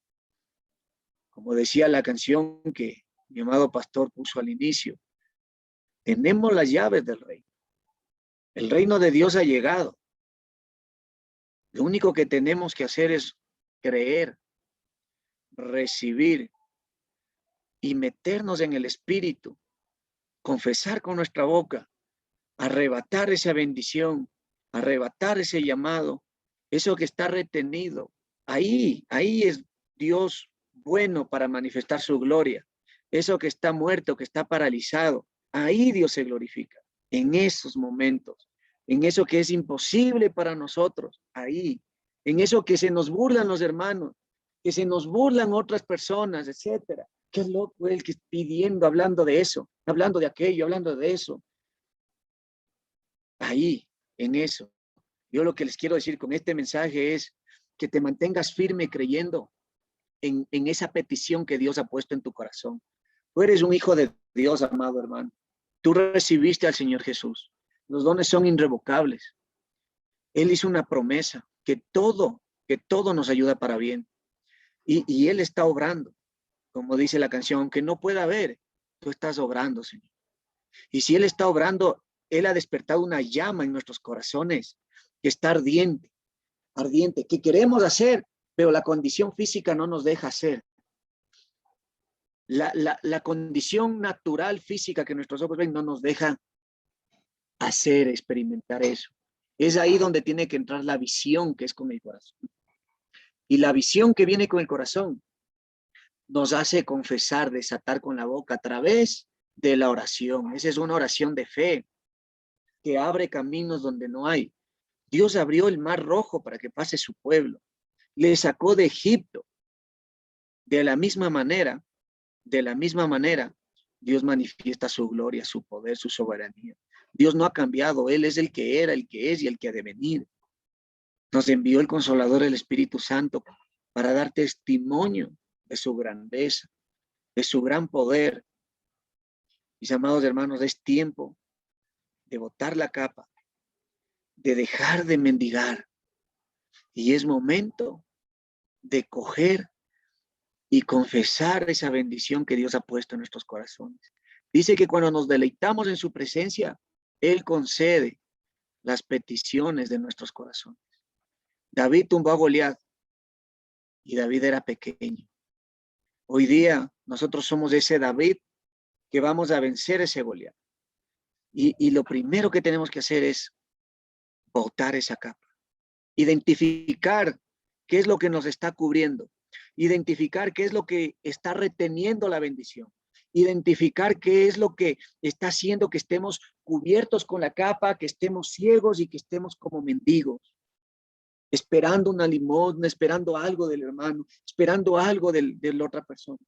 como decía la canción que mi amado pastor puso al inicio, tenemos las llaves del reino. El reino de Dios ha llegado. Lo único que tenemos que hacer es creer, recibir y meternos en el Espíritu, confesar con nuestra boca, arrebatar esa bendición, arrebatar ese llamado, eso que está retenido. Ahí es Dios bueno para manifestar su gloria. Eso que está muerto, que está paralizado, ahí Dios se glorifica. En esos momentos, en eso que es imposible para nosotros, ahí, en eso que se nos burlan los hermanos, que se nos burlan otras personas, etcétera. Qué loco el que está pidiendo, hablando de eso, hablando de aquello, hablando de eso. Ahí, en eso. Yo lo que les quiero decir con este mensaje es que te mantengas firme creyendo en esa petición que Dios ha puesto en tu corazón. Tú eres un hijo de Dios, amado hermano. Tú recibiste al Señor Jesús. Los dones son irrevocables. Él hizo una promesa que todo nos ayuda para bien. Y Él está obrando, como dice la canción, aunque no pueda ver, tú estás obrando, Señor. Y si Él está obrando, Él ha despertado una llama en nuestros corazones que está ardiente, que queremos hacer, pero la condición física no nos deja hacer. La condición natural física que nuestros ojos ven no nos deja hacer, experimentar eso. Es ahí donde tiene que entrar la visión que es con el corazón. Y la visión que viene con el corazón nos hace confesar, desatar con la boca a través de la oración. Esa es una oración de fe que abre caminos donde no hay. Dios abrió el mar rojo para que pase su pueblo. Le sacó de Egipto. De la misma manera, Dios manifiesta su gloria, su poder, su soberanía. Dios no ha cambiado. Él es el que era, el que es y el que ha de venir. Nos envió el Consolador, el Espíritu Santo, para dar testimonio de su grandeza, de su gran poder. Mis amados hermanos, es tiempo de botar la capa, de dejar de mendigar. Y es momento de coger y confesar esa bendición que Dios ha puesto en nuestros corazones. Dice que cuando nos deleitamos en su presencia, Él concede las peticiones de nuestros corazones. David tumbó a Goliat y David era pequeño. Hoy día nosotros somos ese David que vamos a vencer ese Goliat. Y lo primero que tenemos que hacer es botar esa capa. Identificar qué es lo que nos está cubriendo. Identificar qué es lo que está reteniendo la bendición. Identificar qué es lo que está haciendo que estemos cubiertos con la capa, que estemos ciegos y que estemos como mendigos. Esperando una limosna, esperando algo del hermano, esperando algo de la otra persona.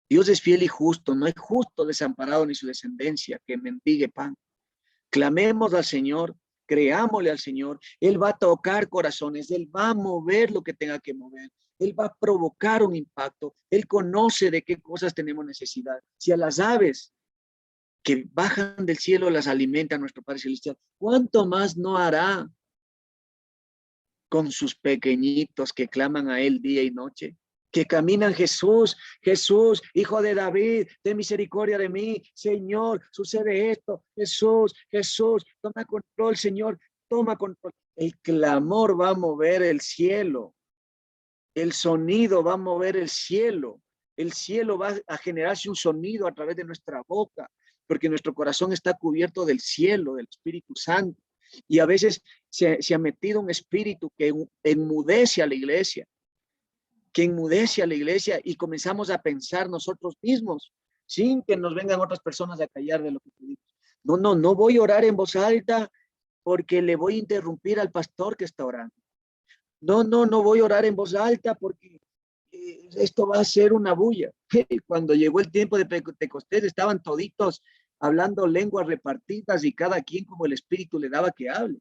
Dios es fiel y justo, no es justo desamparado ni su descendencia que mendigue pan. Clamemos al Señor, creámosle al Señor. Él va a tocar corazones, Él va a mover lo que tenga que mover. Él va a provocar un impacto. Él conoce de qué cosas tenemos necesidad. Si a las aves que bajan del cielo las alimenta nuestro Padre Celestial, ¿cuánto más no hará con sus pequeñitos que claman a Él día y noche? Que caminan: Jesús, Jesús, Hijo de David, ten misericordia de mí, Señor, sucede esto, Jesús, Jesús, toma control, Señor, toma control. El clamor va a mover el cielo, el sonido va a mover el cielo va a generarse un sonido a través de nuestra boca, porque nuestro corazón está cubierto del cielo, del Espíritu Santo, y a veces se ha metido un espíritu que enmudece a la iglesia, y comenzamos a pensar nosotros mismos sin que nos vengan otras personas a callar de lo que pedimos. No voy a orar en voz alta porque le voy a interrumpir al pastor que está orando. No voy a orar en voz alta porque esto va a ser una bulla. Cuando llegó el tiempo de Pentecostés estaban toditos hablando lenguas repartidas y cada quien como el Espíritu le daba que hable.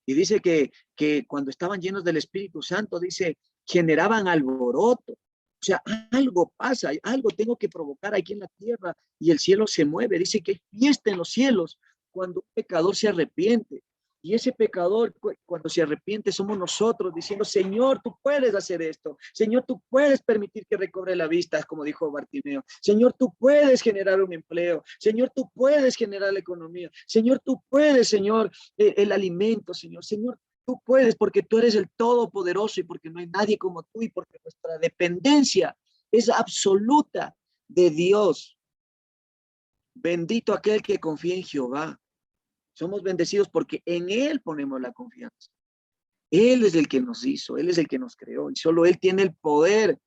Y dice que cuando estaban llenos del Espíritu Santo, dice, generaban alboroto. O sea, algo pasa, algo tengo que provocar aquí en la tierra y el cielo se mueve. Dice que hay fiesta en los cielos cuando un pecador se arrepiente. Y ese pecador, cuando se arrepiente, somos nosotros diciendo: Señor, tú puedes hacer esto. Señor, tú puedes permitir que recobre la vista, como dijo Bartimeo. Señor, tú puedes generar un empleo. Señor, tú puedes generar la economía. Señor, tú puedes, Señor, el alimento, Señor. Señor, tú puedes, porque tú eres el Todopoderoso y porque no hay nadie como tú y porque nuestra dependencia es absoluta de Dios. Bendito aquel que confía en Jehová. Somos bendecidos porque en Él ponemos la confianza. Él es el que nos hizo, Él es el que nos creó y solo Él tiene el poder,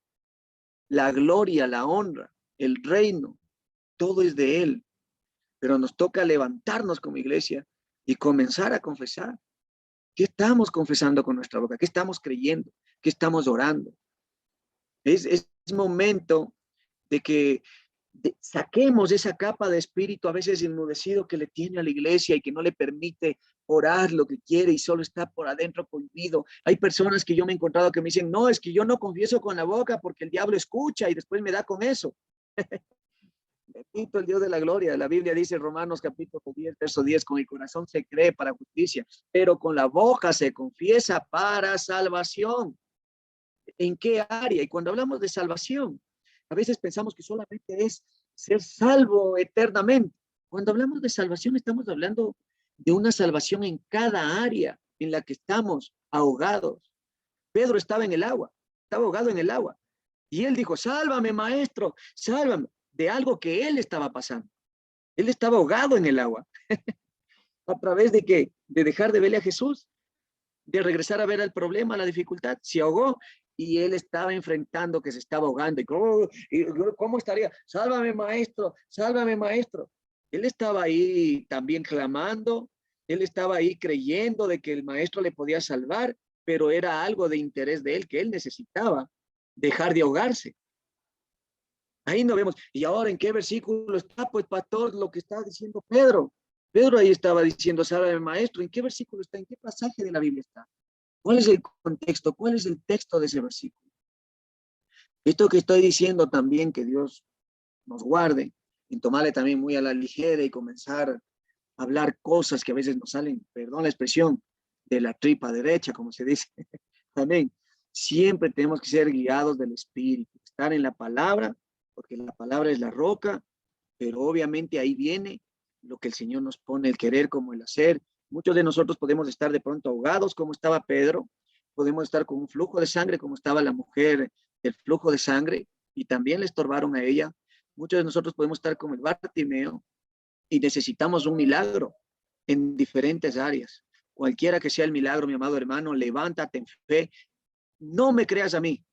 la gloria, la honra, el reino. Todo es de Él. Pero nos toca levantarnos como iglesia y comenzar a confesar. ¿Qué estamos confesando con nuestra boca? ¿Qué estamos creyendo? ¿Qué estamos orando? Es momento de que saquemos esa capa de espíritu a veces enmudecido que le tiene a la iglesia y que no le permite orar lo que quiere y solo está por adentro cohibido. Hay personas que yo me he encontrado que me dicen: no, es que yo no confieso con la boca porque el diablo escucha y después me da con eso. Bendito el Dios de la gloria. La Biblia dice en Romanos capítulo 10, verso 10, con el corazón se cree para justicia, pero con la boca se confiesa para salvación. ¿En qué área? Y cuando hablamos de salvación, a veces pensamos que solamente es ser salvo eternamente. Cuando hablamos de salvación, estamos hablando de una salvación en cada área en la que estamos ahogados. Pedro estaba en el agua, estaba ahogado en el agua. Y él dijo: sálvame, maestro, sálvame, de algo que él estaba pasando. Él estaba ahogado en el agua. ¿A través de qué? De dejar de verle a Jesús, de regresar a ver el problema, la dificultad. Se ahogó. Y él estaba enfrentando que se estaba ahogando. Y ¿cómo estaría? Sálvame, maestro, sálvame, maestro. Él estaba ahí también clamando. Él estaba ahí creyendo de que el maestro le podía salvar, pero era algo de interés de él, que él necesitaba dejar de ahogarse. Ahí no vemos. ¿Y ahora en qué versículo está? Pues, pastor, lo que está diciendo Pedro. Pedro ahí estaba diciendo, sabe, maestro, ¿en qué versículo está? ¿En qué pasaje de la Biblia está? ¿Cuál es el contexto? ¿Cuál es el texto de ese versículo? Esto que estoy diciendo también, que Dios nos guarde, en tomarle también muy a la ligera y comenzar a hablar cosas que a veces nos salen, perdón la expresión, de la tripa derecha, como se dice. También, siempre tenemos que ser guiados del Espíritu, estar en la palabra, porque la palabra es la roca, pero obviamente ahí viene lo que el Señor nos pone, el querer como el hacer. Muchos de nosotros podemos estar de pronto ahogados, como estaba Pedro, podemos estar con un flujo de sangre, como estaba la mujer del flujo de sangre, y también le estorbaron a ella. Muchos de nosotros podemos estar como el Bartimeo y necesitamos un milagro en diferentes áreas. Cualquiera que sea el milagro, mi amado hermano, levántate en fe. No me creas a mí,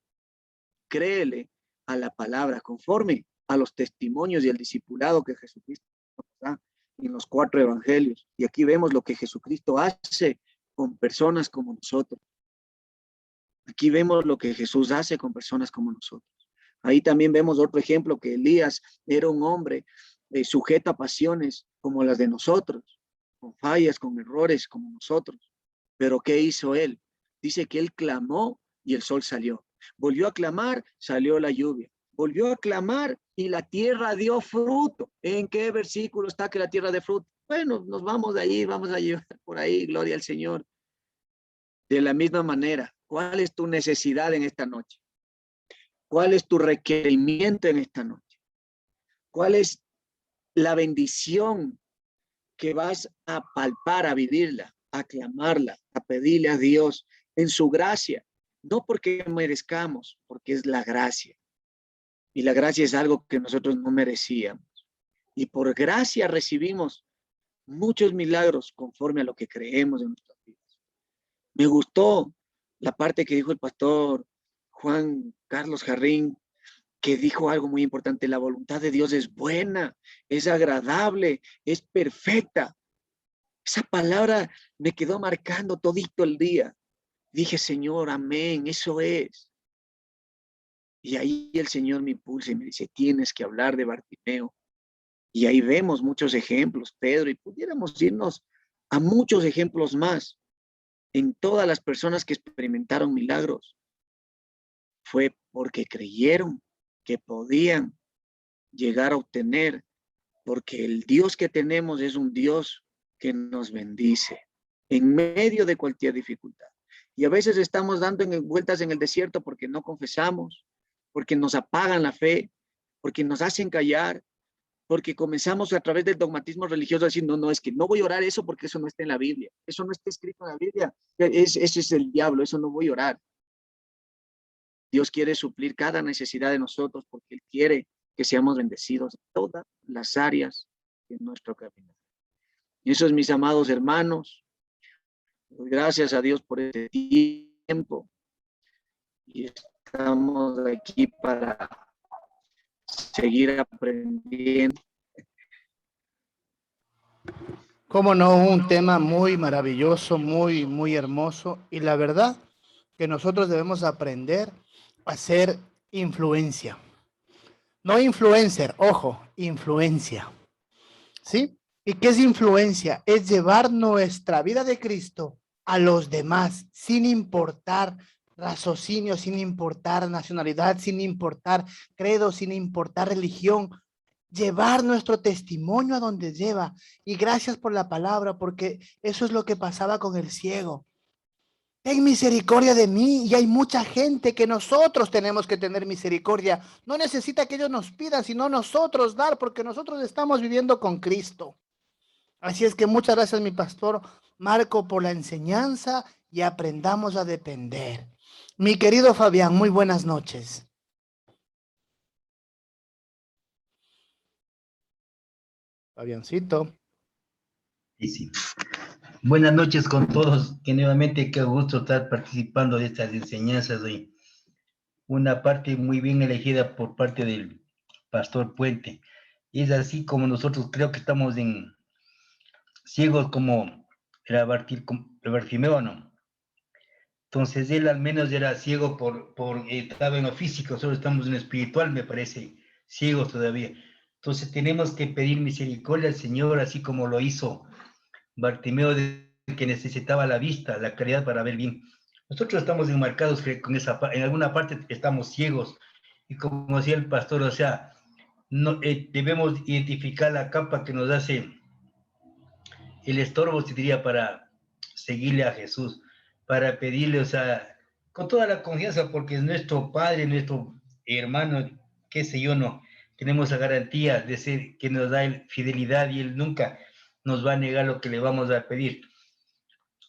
créele a la palabra, conforme a los testimonios y el discipulado que Jesucristo nos da en los 4 evangelios. Y aquí vemos lo que Jesucristo hace con personas como nosotros. Aquí vemos lo que Jesús hace con personas como nosotros. Ahí también vemos otro ejemplo, que Elías era un hombre sujeto a pasiones como las de nosotros, con fallas, con errores como nosotros. Pero ¿qué hizo él? Dice que él clamó y el sol salió. Volvió a clamar, salió la lluvia. Volvió a clamar y la tierra dio fruto. ¿En qué versículo está que la tierra dé fruto? Bueno, nos vamos de ahí, vamos a llevar por ahí, gloria al Señor. De la misma manera, ¿cuál es tu necesidad en esta noche? ¿Cuál es tu requerimiento en esta noche? ¿Cuál es la bendición que vas a palpar, a vivirla, a clamarla, a pedirle a Dios en su gracia? No porque merezcamos, porque es la gracia. Y la gracia es algo que nosotros no merecíamos. Y por gracia recibimos muchos milagros conforme a lo que creemos en nuestras vidas. Me gustó la parte que dijo el pastor Juan Carlos Jarrín, que dijo algo muy importante: la voluntad de Dios es buena, es agradable, es perfecta. Esa palabra me quedó marcando todito el día. Dije, Señor, amén, eso es. Y ahí el Señor me impulsa y me dice, tienes que hablar de Bartimeo. Y ahí vemos muchos ejemplos, Pedro, y pudiéramos irnos a muchos ejemplos más. En todas las personas que experimentaron milagros, fue porque creyeron que podían llegar a obtener, porque el Dios que tenemos es un Dios que nos bendice en medio de cualquier dificultad. Y a veces estamos dando vueltas en el desierto porque no confesamos, porque nos apagan la fe, porque nos hacen callar, porque comenzamos a través del dogmatismo religioso a decir, no, es que no voy a orar eso porque eso no está en la Biblia, eso no está escrito en la Biblia, ese es el diablo, eso no voy a orar. Dios quiere suplir cada necesidad de nosotros porque Él quiere que seamos bendecidos en todas las áreas de nuestro camino. Y eso es, mis amados hermanos, gracias a Dios por este tiempo. Y estamos aquí para seguir aprendiendo. Cómo no, un tema muy maravilloso, muy hermoso. Y la verdad que nosotros debemos aprender a ser influencia. No influencer, ojo, influencia. ¿Sí? ¿Y qué es influencia? Es llevar nuestra vida de Cristo a los demás, sin importar raciocinio, sin importar nacionalidad, sin importar credo, sin importar religión. Llevar nuestro testimonio a donde lleva. Y gracias por la palabra, porque eso es lo que pasaba con el ciego. Ten misericordia de mí, y hay mucha gente que nosotros tenemos que tener misericordia. No necesita que ellos nos pidan, sino nosotros dar, porque nosotros estamos viviendo con Cristo. Así es que muchas gracias, mi pastor Marco, por la enseñanza, y aprendamos a depender. Mi querido Fabián, muy buenas noches. Fabiancito. Sí. Buenas noches con todos, que nuevamente qué gusto estar participando de estas enseñanzas hoy. Una parte muy bien elegida por parte del pastor Puente. Es así como nosotros creo que estamos en ciegos como era Bartimeo, ¿no? Entonces él al menos era ciego estaba en lo físico, solo estamos en lo espiritual, me parece. ciegos todavía. Entonces tenemos que pedir misericordia al Señor, así como lo hizo Bartimeo, que necesitaba la vista, la claridad para ver bien. Nosotros estamos enmarcados con en alguna parte estamos ciegos, y como decía el pastor, o sea, no, debemos identificar la capa que nos hace el estorbo, se diría, para seguirle a Jesús, para pedirle, o sea, con toda la confianza, porque es nuestro Padre, nuestro hermano, qué sé yo, no, tenemos la garantía de ser, que nos da fidelidad y Él nunca nos va a negar lo que le vamos a pedir.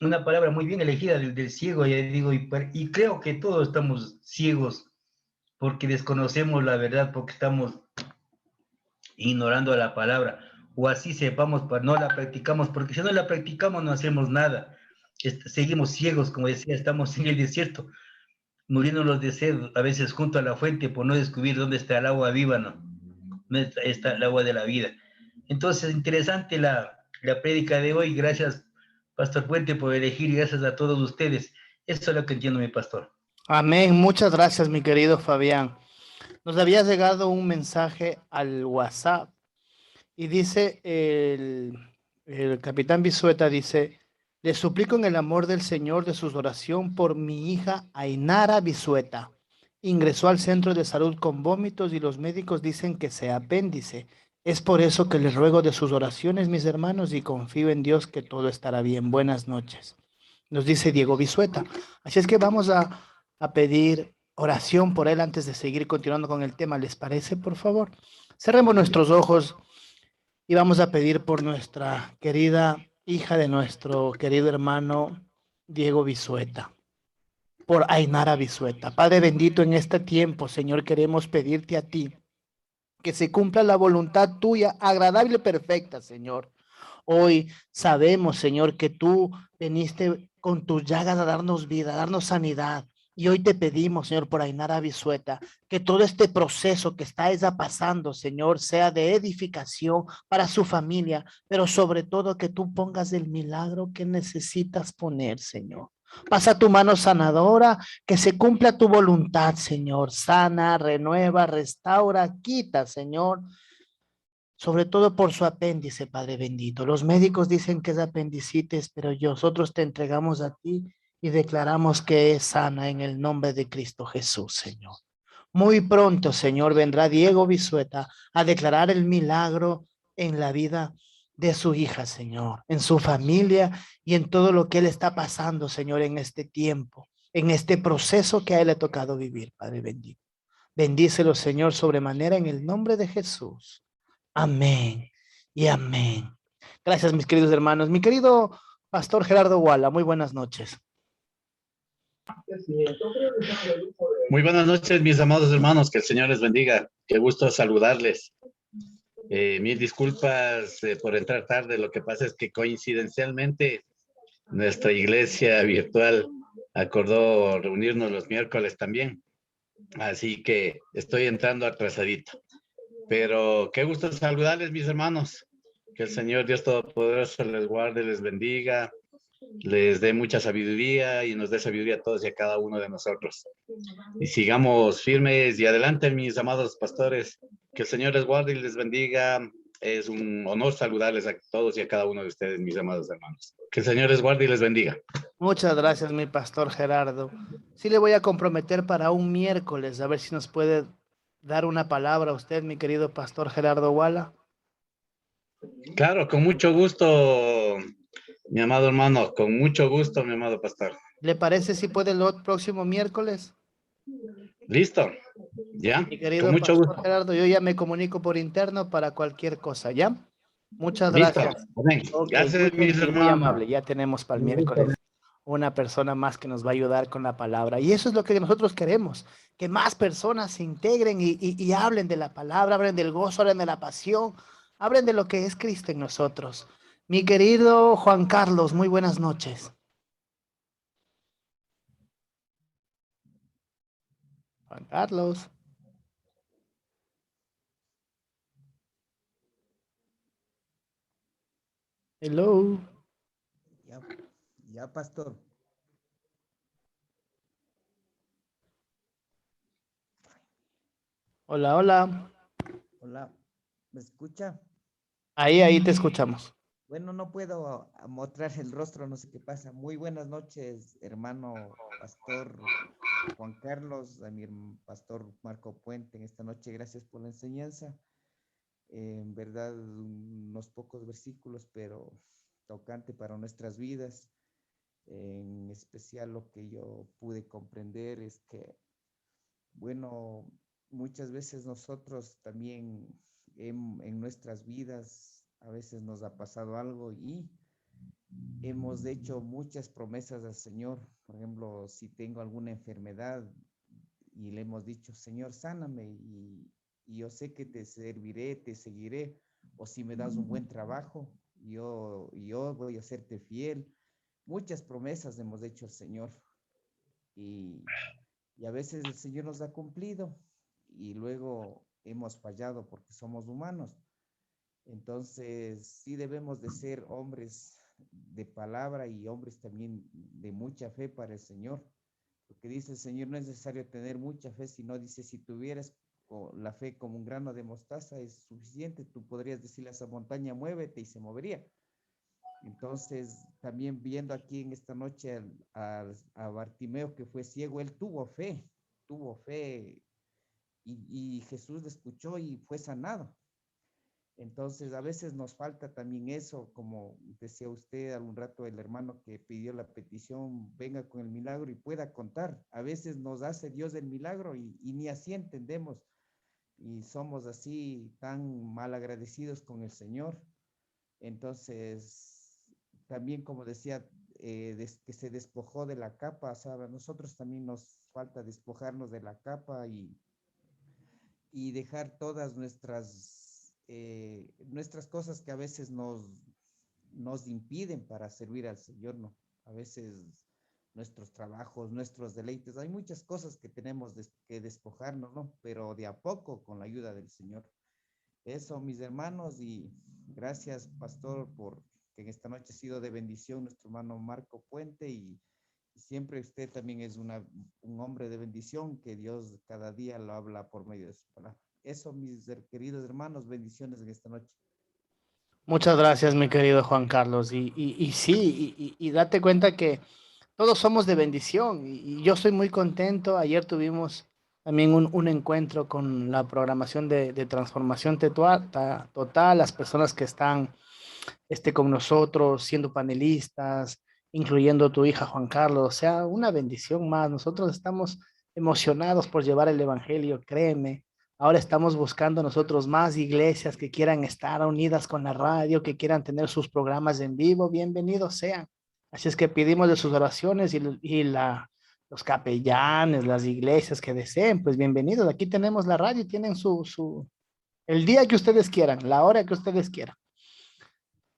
Una palabra muy bien elegida del ciego, ya digo, y creo que todos estamos ciegos porque desconocemos la verdad, porque estamos ignorando la palabra, o así sepamos, pero no la practicamos, porque si no la practicamos no hacemos nada. Seguimos ciegos, como decía, estamos en el desierto, muriéndonos de sed, a veces junto a la fuente, por no descubrir dónde está el agua viva, ¿no? ¿Dónde está el agua de la vida? Entonces, interesante la prédica de hoy. Gracias, Pastor Puente, por elegir, y gracias a todos ustedes. Eso es lo que entiendo, mi pastor. Amén. Muchas gracias, mi querido Fabián. Nos había llegado un mensaje al WhatsApp y dice el capitán Bisueta, dice, le suplico en el amor del Señor de su oración por mi hija Ainara Bisueta. Ingresó al centro de salud con vómitos y los médicos dicen que sea apéndice. Es por eso que les ruego de sus oraciones, mis hermanos, y confío en Dios que todo estará bien. Buenas noches. Nos dice Diego Bisueta. Así es que vamos a pedir oración por él antes de seguir continuando con el tema. ¿Les parece, por favor? Cerremos nuestros ojos y vamos a pedir por nuestra querida hija de nuestro querido hermano Diego Bisueta, por Ainara Bisueta. Padre bendito, en este tiempo, Señor, queremos pedirte a ti que se cumpla la voluntad tuya, agradable y perfecta, Señor. Hoy sabemos, Señor, que tú viniste con tus llagas a darnos vida, a darnos sanidad. Y hoy te pedimos, Señor, por Ainara Bisueta, que todo este proceso que está ella pasando, Señor, sea de edificación para su familia, pero sobre todo que tú pongas el milagro que necesitas poner, Señor. Pasa tu mano sanadora, que se cumpla tu voluntad, Señor. Sana, renueva, restaura, quita, Señor. Sobre todo por su apéndice, Padre bendito. Los médicos dicen que es apendicitis, pero nosotros te entregamos a ti y declaramos que es sana en el nombre de Cristo Jesús, Señor. Muy pronto, Señor, vendrá Diego Bisueta a declarar el milagro en la vida de su hija, Señor, en su familia y en todo lo que él está pasando, Señor, en este tiempo, en este proceso que a él le ha tocado vivir, Padre bendito. Bendícelo, Señor, sobremanera en el nombre de Jesús. Amén y amén. Gracias, mis queridos hermanos. Mi querido pastor Gerardo Wala, muy buenas noches. Muy buenas noches, mis amados hermanos, que el Señor les bendiga. Qué gusto saludarles. Mil disculpas por entrar tarde, lo que pasa es que coincidencialmente nuestra iglesia virtual acordó reunirnos los miércoles también, así que estoy entrando atrasadito. Pero qué gusto saludarles, mis hermanos. Que el Señor Dios Todopoderoso les guarde, les bendiga, les dé mucha sabiduría y nos dé sabiduría a todos y a cada uno de nosotros. Y sigamos firmes y adelante, mis amados pastores. Que el Señor les guarde y les bendiga. Es un honor saludarles a todos y a cada uno de ustedes, mis amados hermanos. Que el Señor les guarde y les bendiga. Muchas gracias, mi pastor Gerardo. Sí le voy a comprometer para un miércoles, a ver si nos puede dar una palabra a usted, mi querido pastor Gerardo Wala. Claro, con mucho gusto, mi amado hermano, con mucho gusto, mi amado pastor. ¿Le parece si puede el próximo miércoles? Listo, ya, Mi querido con mucho pastor gusto. Gerardo, yo ya me comunico por interno para cualquier cosa, ¿ya? Muchas Listo, gracias. amén. Okay, Gracias, mis muy hermanos. amable. Ya tenemos para el miércoles una persona más que nos va a ayudar con la palabra. Y eso es lo que nosotros queremos, que más personas se integren y hablen de la palabra, hablen del gozo, hablen de la pasión, hablen de lo que es Cristo en nosotros. Mi querido Juan Carlos, muy buenas noches. Juan Carlos. Hello. Ya, pastor. Hola, hola. Hola, ¿me escucha? Ahí te escuchamos. Bueno, no puedo mostrar el rostro, no sé qué pasa. Muy buenas noches, hermano pastor Juan Carlos, a mi pastor Marco Puente en esta noche. Gracias por la enseñanza. En verdad, unos pocos versículos, pero tocante para nuestras vidas. En especial lo que yo pude comprender es que, bueno, muchas veces nosotros también en nuestras vidas, a veces nos ha pasado algo y hemos hecho muchas promesas al Señor. Por ejemplo, si tengo alguna enfermedad y le hemos dicho, Señor, sáname y yo sé que te serviré, te seguiré, o si me das un buen trabajo, yo voy a serte fiel. Muchas promesas hemos hecho al Señor y, y a veces el Señor nos ha cumplido y luego hemos fallado porque somos humanos. Entonces, sí debemos de ser hombres de palabra y hombres también de mucha fe para el Señor. Porque dice el Señor, no es necesario tener mucha fe, sino dice, si tuvieras la fe como un grano de mostaza es suficiente. Tú podrías decirle a esa montaña, muévete y se movería. Entonces, también viendo aquí en esta noche a Bartimeo que fue ciego, él tuvo fe y Jesús le escuchó y fue sanado. Entonces, a veces nos falta también eso, como decía usted algún rato, el hermano que pidió la petición, venga con el milagro y pueda contar. A veces nos hace Dios el milagro y ni así entendemos y somos así tan mal agradecidos con el Señor. Entonces, también como decía, que se despojó de la capa, ¿sabe? A nosotros también nos falta despojarnos de la capa y dejar todas nuestras cosas que a veces nos impiden para servir al Señor, ¿no? A veces nuestros trabajos, nuestros deleites, hay muchas cosas que tenemos que despojarnos, ¿no? Pero de a poco con la ayuda del Señor. Eso, mis hermanos, y gracias, pastor, por que en esta noche ha sido de bendición nuestro hermano Marco Puente y siempre usted también es un hombre de bendición que Dios cada día lo habla por medio de su palabra. Eso, mis queridos hermanos, bendiciones en esta noche. Muchas gracias, mi querido Juan Carlos. Y sí, y date cuenta que todos somos de bendición y yo estoy muy contento. Ayer tuvimos también un encuentro con la programación de transformación total, las personas que están con nosotros, siendo panelistas, incluyendo tu hija Juan Carlos, o sea, una bendición más. Nosotros estamos emocionados por llevar el evangelio, créeme. Ahora estamos buscando nosotros más iglesias que quieran estar unidas con la radio, que quieran tener sus programas en vivo, bienvenidos sean. Así es que pedimos de sus oraciones los capellanes, las iglesias que deseen, pues bienvenidos. Aquí tenemos la radio y tienen el día que ustedes quieran, la hora que ustedes quieran.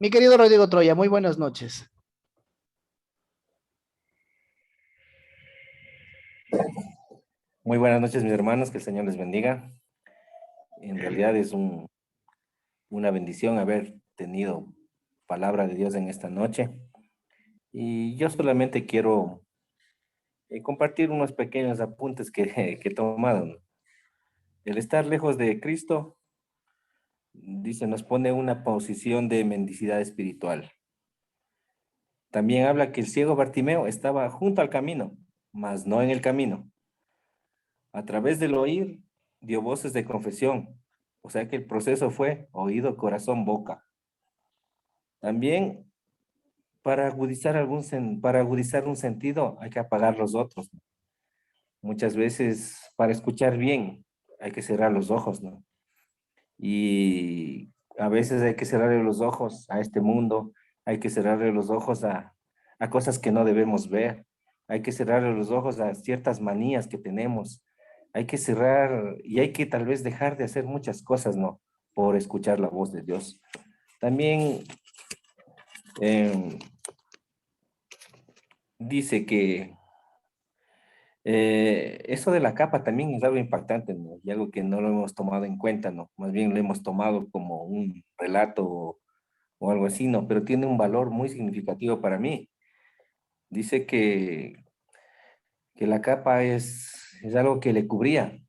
Mi querido Rodrigo Troya, muy buenas noches. Muy buenas noches, mis hermanos, que el Señor les bendiga. En realidad es una bendición haber tenido palabra de Dios en esta noche. Y yo solamente quiero compartir unos pequeños apuntes que he tomado, ¿no? El estar lejos de Cristo, dice, nos pone en una posición de mendicidad espiritual. También habla que el ciego Bartimeo estaba junto al camino, mas no en el camino. A través del oír, dio voces de confesión. O sea que el proceso fue oído, corazón, boca. También para agudizar un sentido hay que apagar los otros, ¿no? Muchas veces para escuchar bien hay que cerrar los ojos, ¿no? Y a veces hay que cerrarle los ojos a este mundo, hay que cerrarle los ojos a cosas que no debemos ver, hay que cerrarle los ojos a ciertas manías que tenemos, hay que cerrar y hay que tal vez dejar de hacer muchas cosas, ¿no? Por escuchar la voz de Dios. También dice que eso de la capa también es algo impactante, ¿no? Y algo que no lo hemos tomado en cuenta, ¿no? Más bien lo hemos tomado como un relato o algo así, ¿no? Pero tiene un valor muy significativo para mí. Dice que la capa es algo que le cubría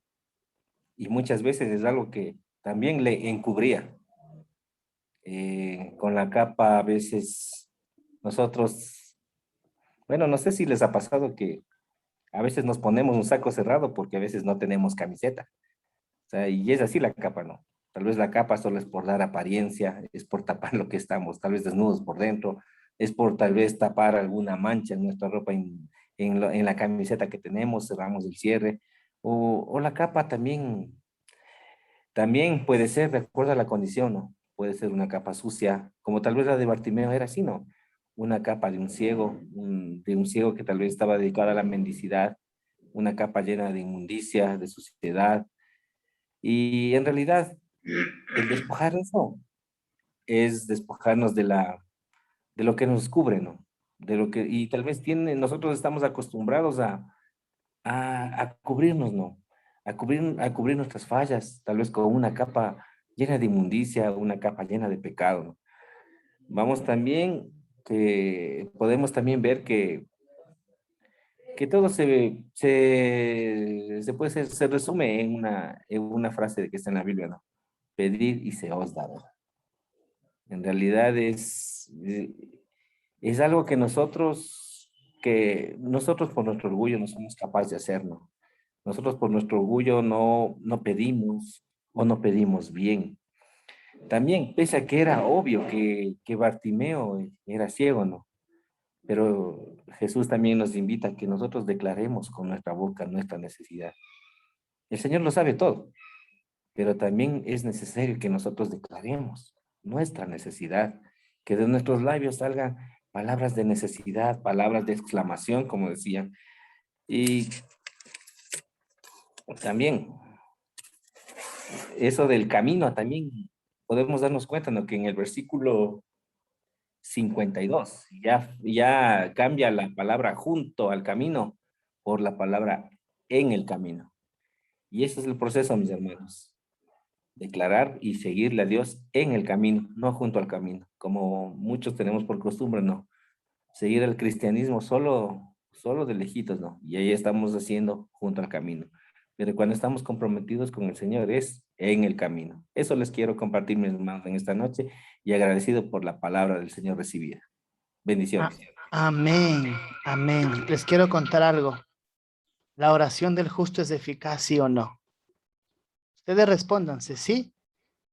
y muchas veces es algo que también le encubría. Con la capa a veces nosotros, bueno, no sé si les ha pasado que a veces nos ponemos un saco cerrado porque a veces no tenemos camiseta. O sea, y es así la capa, ¿no? Tal vez la capa solo es por dar apariencia, es por tapar lo que estamos, tal vez desnudos por dentro, es por tal vez tapar alguna mancha en nuestra ropa, en la camiseta que tenemos, cerramos el cierre, o la capa también puede ser de acuerdo a la condición, ¿no? Puede ser una capa sucia, como tal vez la de Bartimeo era así, ¿no? Una capa de un ciego, de un ciego que tal vez estaba dedicado a la mendicidad, una capa llena de inmundicia, de suciedad. Y en realidad, el despojar eso es despojarnos de lo que nos cubre, ¿no? De lo que, y tal vez nosotros estamos acostumbrados a cubrirnos, ¿no? A cubrir nuestras fallas, tal vez con una capa llena de inmundicia, una capa llena de pecado, ¿no? Vamos también, que podemos también ver que todo se resume en una frase que está en la Biblia, ¿no? Pedir y se os dará. En realidad es algo que nosotros por nuestro orgullo no somos capaces de hacer, ¿no? Nosotros por nuestro orgullo no pedimos o no pedimos bien. También, pese a que era obvio que Bartimeo era ciego, ¿no? Pero Jesús también nos invita a que nosotros declaremos con nuestra boca nuestra necesidad. El Señor lo sabe todo, pero también es necesario que nosotros declaremos nuestra necesidad, que de nuestros labios salgan palabras de necesidad, palabras de exclamación, como decían. Y también, eso del camino, también podemos darnos cuenta, ¿no? Que en el versículo 52 ya cambia la palabra junto al camino por la palabra en el camino. Y ese es el proceso, mis hermanos. Declarar y seguirle a Dios en el camino, no junto al camino, como muchos tenemos por costumbre, no. Seguir el cristianismo solo de lejitos, no. Y ahí estamos haciendo junto al camino. Pero cuando estamos comprometidos con el Señor es en el camino. Eso les quiero compartir, mis hermanos, en esta noche y agradecido por la palabra del Señor recibida. Bendiciones. Amén, amén. Les quiero contar algo. ¿La oración del justo es eficaz, sí o no? Ustedes respóndanse, ¿sí?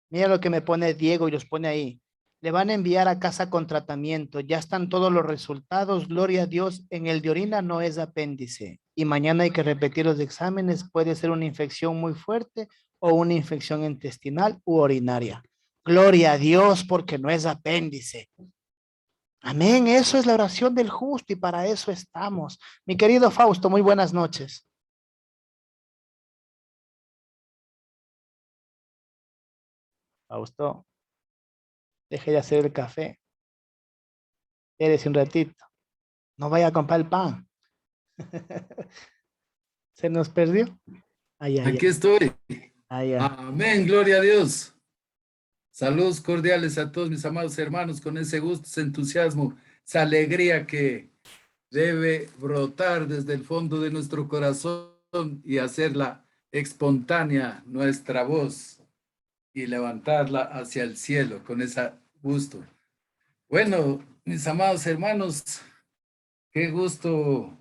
Mira lo que me pone Diego y los pone ahí. Le van a enviar a casa con tratamiento. Ya están todos los resultados. Gloria a Dios. En el de orina no es apéndice. Y mañana hay que repetir los exámenes. Puede ser una infección muy fuerte o una infección intestinal u urinaria. Gloria a Dios porque no es apéndice. Amén. Eso es la oración del justo y para eso estamos. Mi querido Fausto, muy buenas noches. Fausto, deje de hacer el café. Espérese un ratito. No vaya a comprar el pan. ¿Se nos perdió? Aquí estoy. Amén, gloria a Dios. Saludos cordiales a todos mis amados hermanos con ese gusto, ese entusiasmo, esa alegría que debe brotar desde el fondo de nuestro corazón y hacerla espontánea nuestra voz y levantarla hacia el cielo con ese gusto. Bueno, mis amados hermanos, qué gusto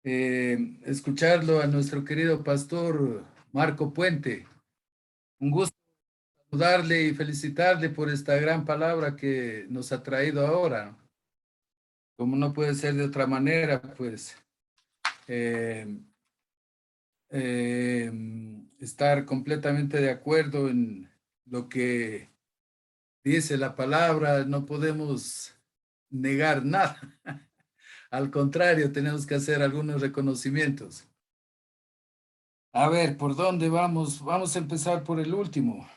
escucharlo a nuestro querido pastor Marco Puente. Un gusto saludarle y felicitarle por esta gran palabra que nos ha traído ahora. Como no puede ser de otra manera, pues estar completamente de acuerdo en lo que dice la palabra, no podemos negar nada. Al contrario, tenemos que hacer algunos reconocimientos. A ver, ¿por dónde vamos? Vamos a empezar por el último.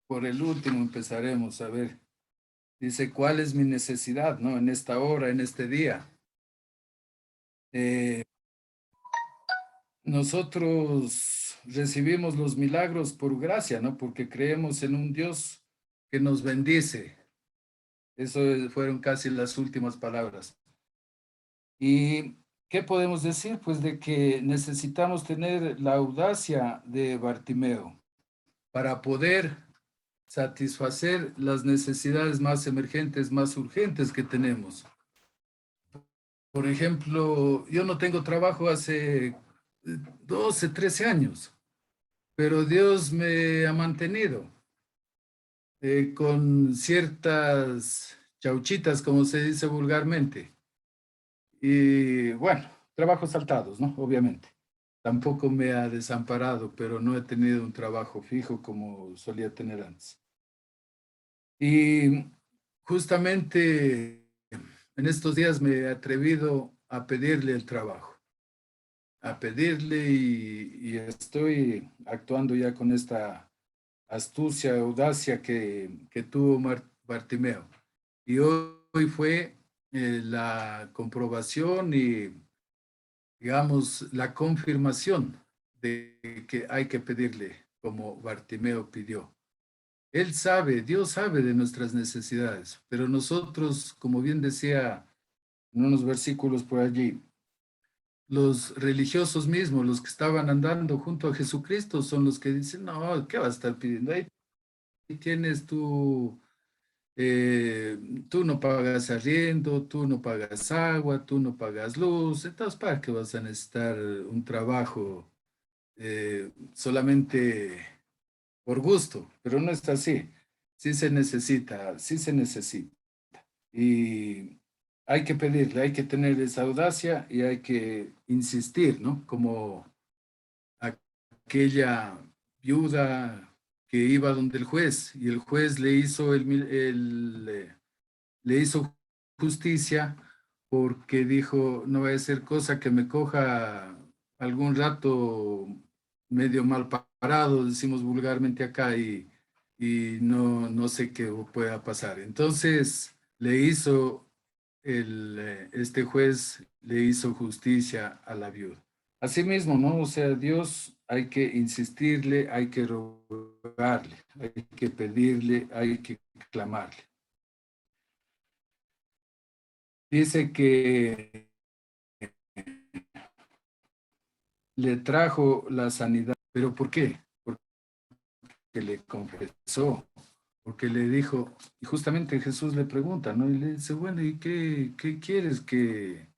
Por el último empezaremos, a ver. Dice, ¿cuál es mi necesidad, no? En esta hora, en este día. Nosotros recibimos los milagros por gracia, ¿no? Porque creemos en un Dios que nos bendice. Eso fueron casi las últimas palabras. ¿Y qué podemos decir? Pues de que necesitamos tener la audacia de Bartimeo. para poder satisfacer las necesidades más emergentes, más urgentes que tenemos. Por ejemplo, yo no tengo trabajo hace 12, 13 años, pero Dios me ha mantenido con ciertas chauchitas, como se dice vulgarmente. Y bueno, trabajos saltados, ¿no? Obviamente. Tampoco me ha desamparado, pero no he tenido un trabajo fijo como solía tener antes. Y justamente en estos días me he atrevido a pedirle el trabajo, a pedirle y estoy actuando ya con esta astucia, audacia que tuvo Bartimeo. Y hoy fue la comprobación y, digamos, la confirmación de que hay que pedirle como Bartimeo pidió. Él sabe, Dios sabe de nuestras necesidades, pero nosotros, como bien decía en unos versículos por allí, los religiosos mismos, los que estaban andando junto a Jesucristo, son los que dicen, no, ¿qué vas a estar pidiendo? Ahí tienes tú no pagas arriendo, tú no pagas agua, tú no pagas luz, entonces ¿para qué vas a necesitar un trabajo solamente por gusto? Pero no es así. Sí se necesita, sí se necesita. Y hay que pedirle, hay que tener esa audacia y hay que insistir, ¿no? Como aquella viuda que iba donde el juez y el juez le hizo, le hizo justicia porque dijo, no va a ser cosa que me coja algún rato medio mal parado, decimos vulgarmente acá, y no sé qué pueda pasar. Entonces le hizo, este juez le hizo justicia a la viuda. Asimismo, ¿no? O sea, Dios hay que insistirle, hay que rogarle, hay que pedirle, hay que clamarle. Dice que le trajo la sanidad. ¿Pero por qué? Porque le confesó, porque le dijo, y justamente Jesús le pregunta, ¿no? Y le dice, bueno, ¿y qué quieres que...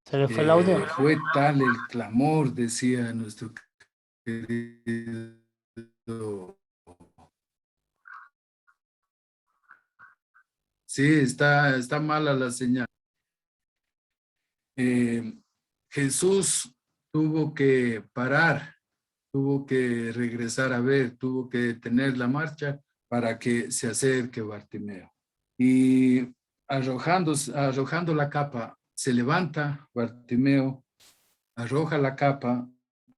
¿Se le fue el audio? Fue tal el clamor, decía nuestro querido... Sí, está mala la señal. Jesús tuvo que parar, tuvo que regresar a ver, tuvo que detener la marcha para que se acerque Bartimeo. Y arrojando la capa, se levanta Bartimeo, arroja la capa,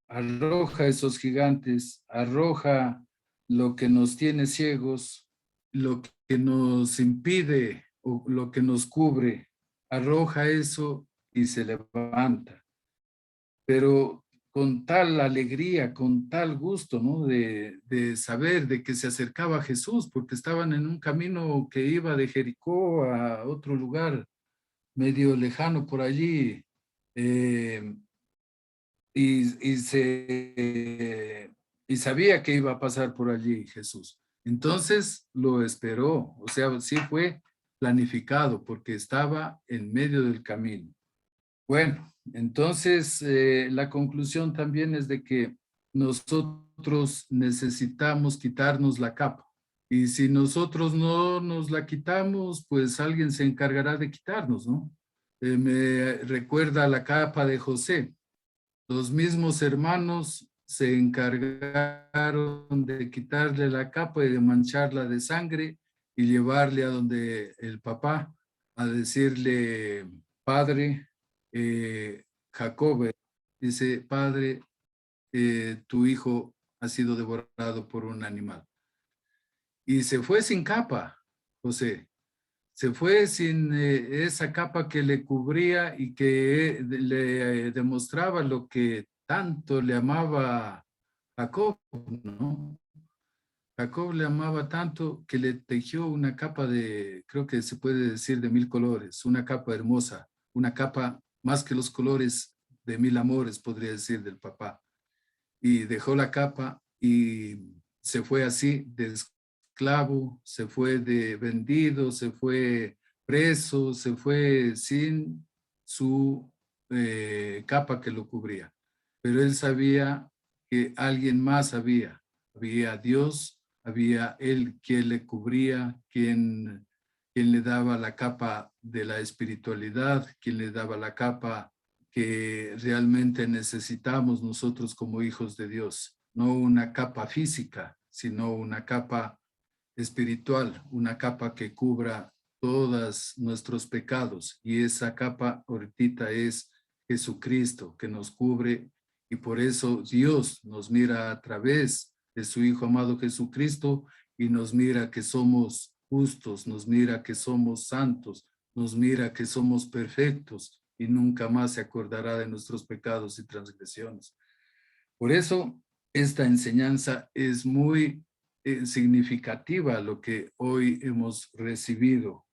arroja esos gigantes, arroja lo que nos tiene ciegos, lo que nos impide o lo que nos cubre, arroja eso y se levanta. Pero con tal alegría, con tal gusto, ¿no? De saber de que se acercaba a Jesús, porque estaban en un camino que iba de Jericó a otro lugar medio lejano por allí, y sabía que iba a pasar por allí Jesús. Entonces lo esperó, o sea, sí fue planificado porque estaba en medio del camino. Bueno, entonces la conclusión también es de que nosotros necesitamos quitarnos la capa. Y si nosotros no nos la quitamos, pues alguien se encargará de quitarnos, ¿no? Me recuerda la capa de José. Los mismos hermanos se encargaron de quitarle la capa y de mancharla de sangre y llevarle a donde el papá a decirle, padre, Jacob dice, padre, tu hijo ha sido devorado por un animal. Y se fue sin capa, José. Se fue sin esa capa que le cubría y que le demostraba lo que tanto le amaba Jacob, ¿no? Jacob le amaba tanto que le tejió una capa de, creo que se puede decir de 1000 colores, una capa hermosa, una capa más que los colores de 1000 amores, podría decir, del papá. Y dejó la capa y se fue así de esclavo, se fue de vendido, se fue preso, se fue sin su capa que lo cubría. Pero él sabía que alguien más había Dios, había él quien le cubría, quien le daba la capa de la espiritualidad, quien le daba la capa que realmente necesitamos nosotros como hijos de Dios. No una capa física, sino una capa espiritual, una capa que cubra todos nuestros pecados. Y esa capa ahorita es Jesucristo, que nos cubre, y por eso Dios nos mira a través de su Hijo amado Jesucristo y nos mira que somos justos, nos mira que somos santos, nos mira que somos perfectos y nunca más se acordará de nuestros pecados y transgresiones. Por eso esta enseñanza es muy significativa, lo que hoy hemos recibido.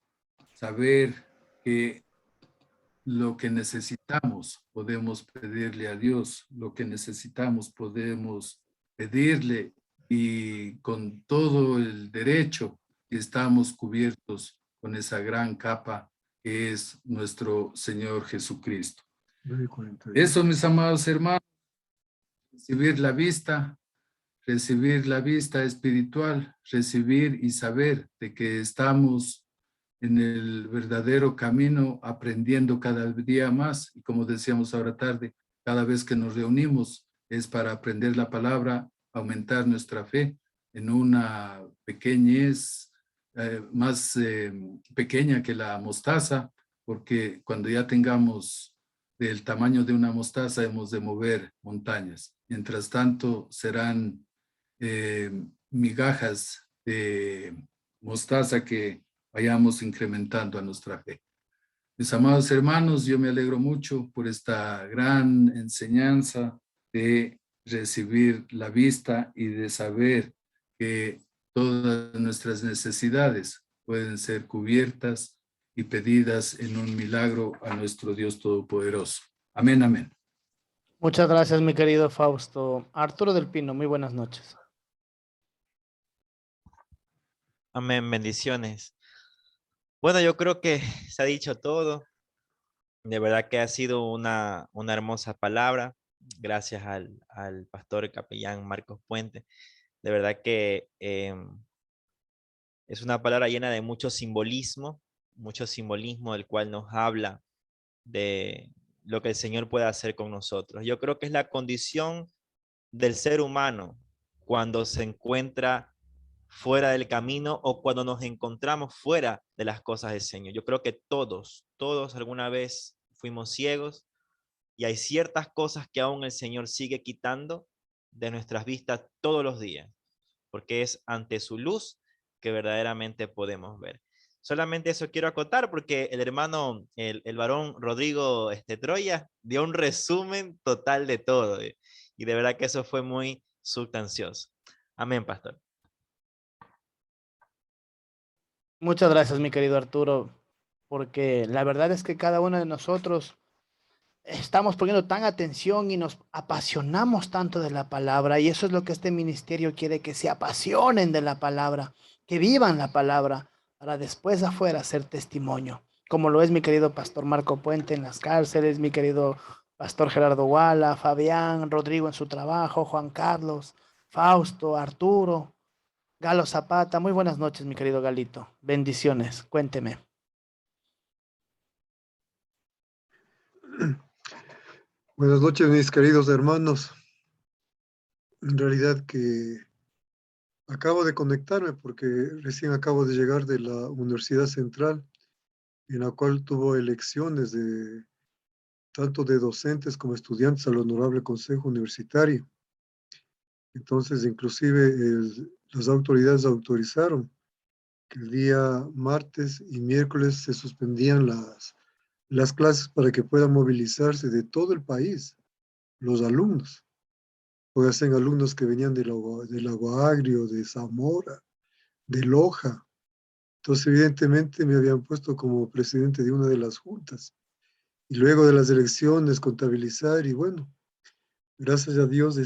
Saber que lo que necesitamos podemos pedirle a Dios, lo que necesitamos podemos pedirle, y con todo el derecho estamos cubiertos con esa gran capa que es nuestro Señor Jesucristo. Eso, mis amados hermanos, recibir la vista espiritual, recibir y saber de que estamos en el verdadero camino, aprendiendo cada día más, y como decíamos ahora tarde, cada vez que nos reunimos es para aprender la palabra, aumentar nuestra fe en una pequeñez más pequeña que la mostaza, porque cuando ya tengamos del tamaño de una mostaza hemos de mover montañas. Mientras tanto serán migajas de mostaza que vayamos incrementando a nuestra fe. Mis amados hermanos, yo me alegro mucho por esta gran enseñanza de recibir la vista y de saber que todas nuestras necesidades pueden ser cubiertas y pedidas en un milagro a nuestro Dios Todopoderoso. Amén, amén. Muchas gracias, mi querido Fausto. Arturo del Pino, muy buenas noches. Amén, bendiciones. Bueno, yo creo que se ha dicho todo. De verdad que ha sido una hermosa palabra. Gracias al pastor capellán Marcos Puente. De verdad que es una palabra llena de mucho simbolismo del cual nos habla de lo que el Señor puede hacer con nosotros. Yo creo que es la condición del ser humano cuando se encuentra fuera del camino o cuando nos encontramos fuera de las cosas del Señor. Yo creo que todos alguna vez fuimos ciegos y hay ciertas cosas que aún el Señor sigue quitando de nuestras vistas todos los días, porque es ante su luz que verdaderamente podemos ver. Solamente eso quiero acotar porque el hermano, el varón Rodrigo Troya dio un resumen total de todo y de verdad que eso fue muy sustancioso. Amén, pastor. Muchas gracias, mi querido Arturo, porque la verdad es que cada uno de nosotros estamos poniendo tan atención y nos apasionamos tanto de la palabra, y eso es lo que este ministerio quiere, que se apasionen de la palabra, que vivan la palabra, para después afuera hacer testimonio, como lo es mi querido pastor Marco Puente en las cárceles, mi querido pastor Gerardo Guala, Fabián, Rodrigo en su trabajo, Juan Carlos, Fausto, Arturo, Galo Zapata. Muy buenas noches, mi querido Galito. Bendiciones. Cuénteme. Buenas noches, mis queridos hermanos. En realidad que acabo de conectarme porque recién acabo de llegar de la Universidad Central, en la cual tuvo elecciones tanto de docentes como estudiantes al Honorable Consejo Universitario. Entonces, inclusive, las autoridades autorizaron El día martes y miércoles se suspendían las clases para que puedan movilizarse de todo el país los alumnos. Pueden ser alumnos que venían del Agua Agrio, de Zamora, de Loja. Entonces, evidentemente, me habían puesto como presidente de una de las juntas. Y luego de las elecciones, contabilizar, y bueno, gracias a Dios,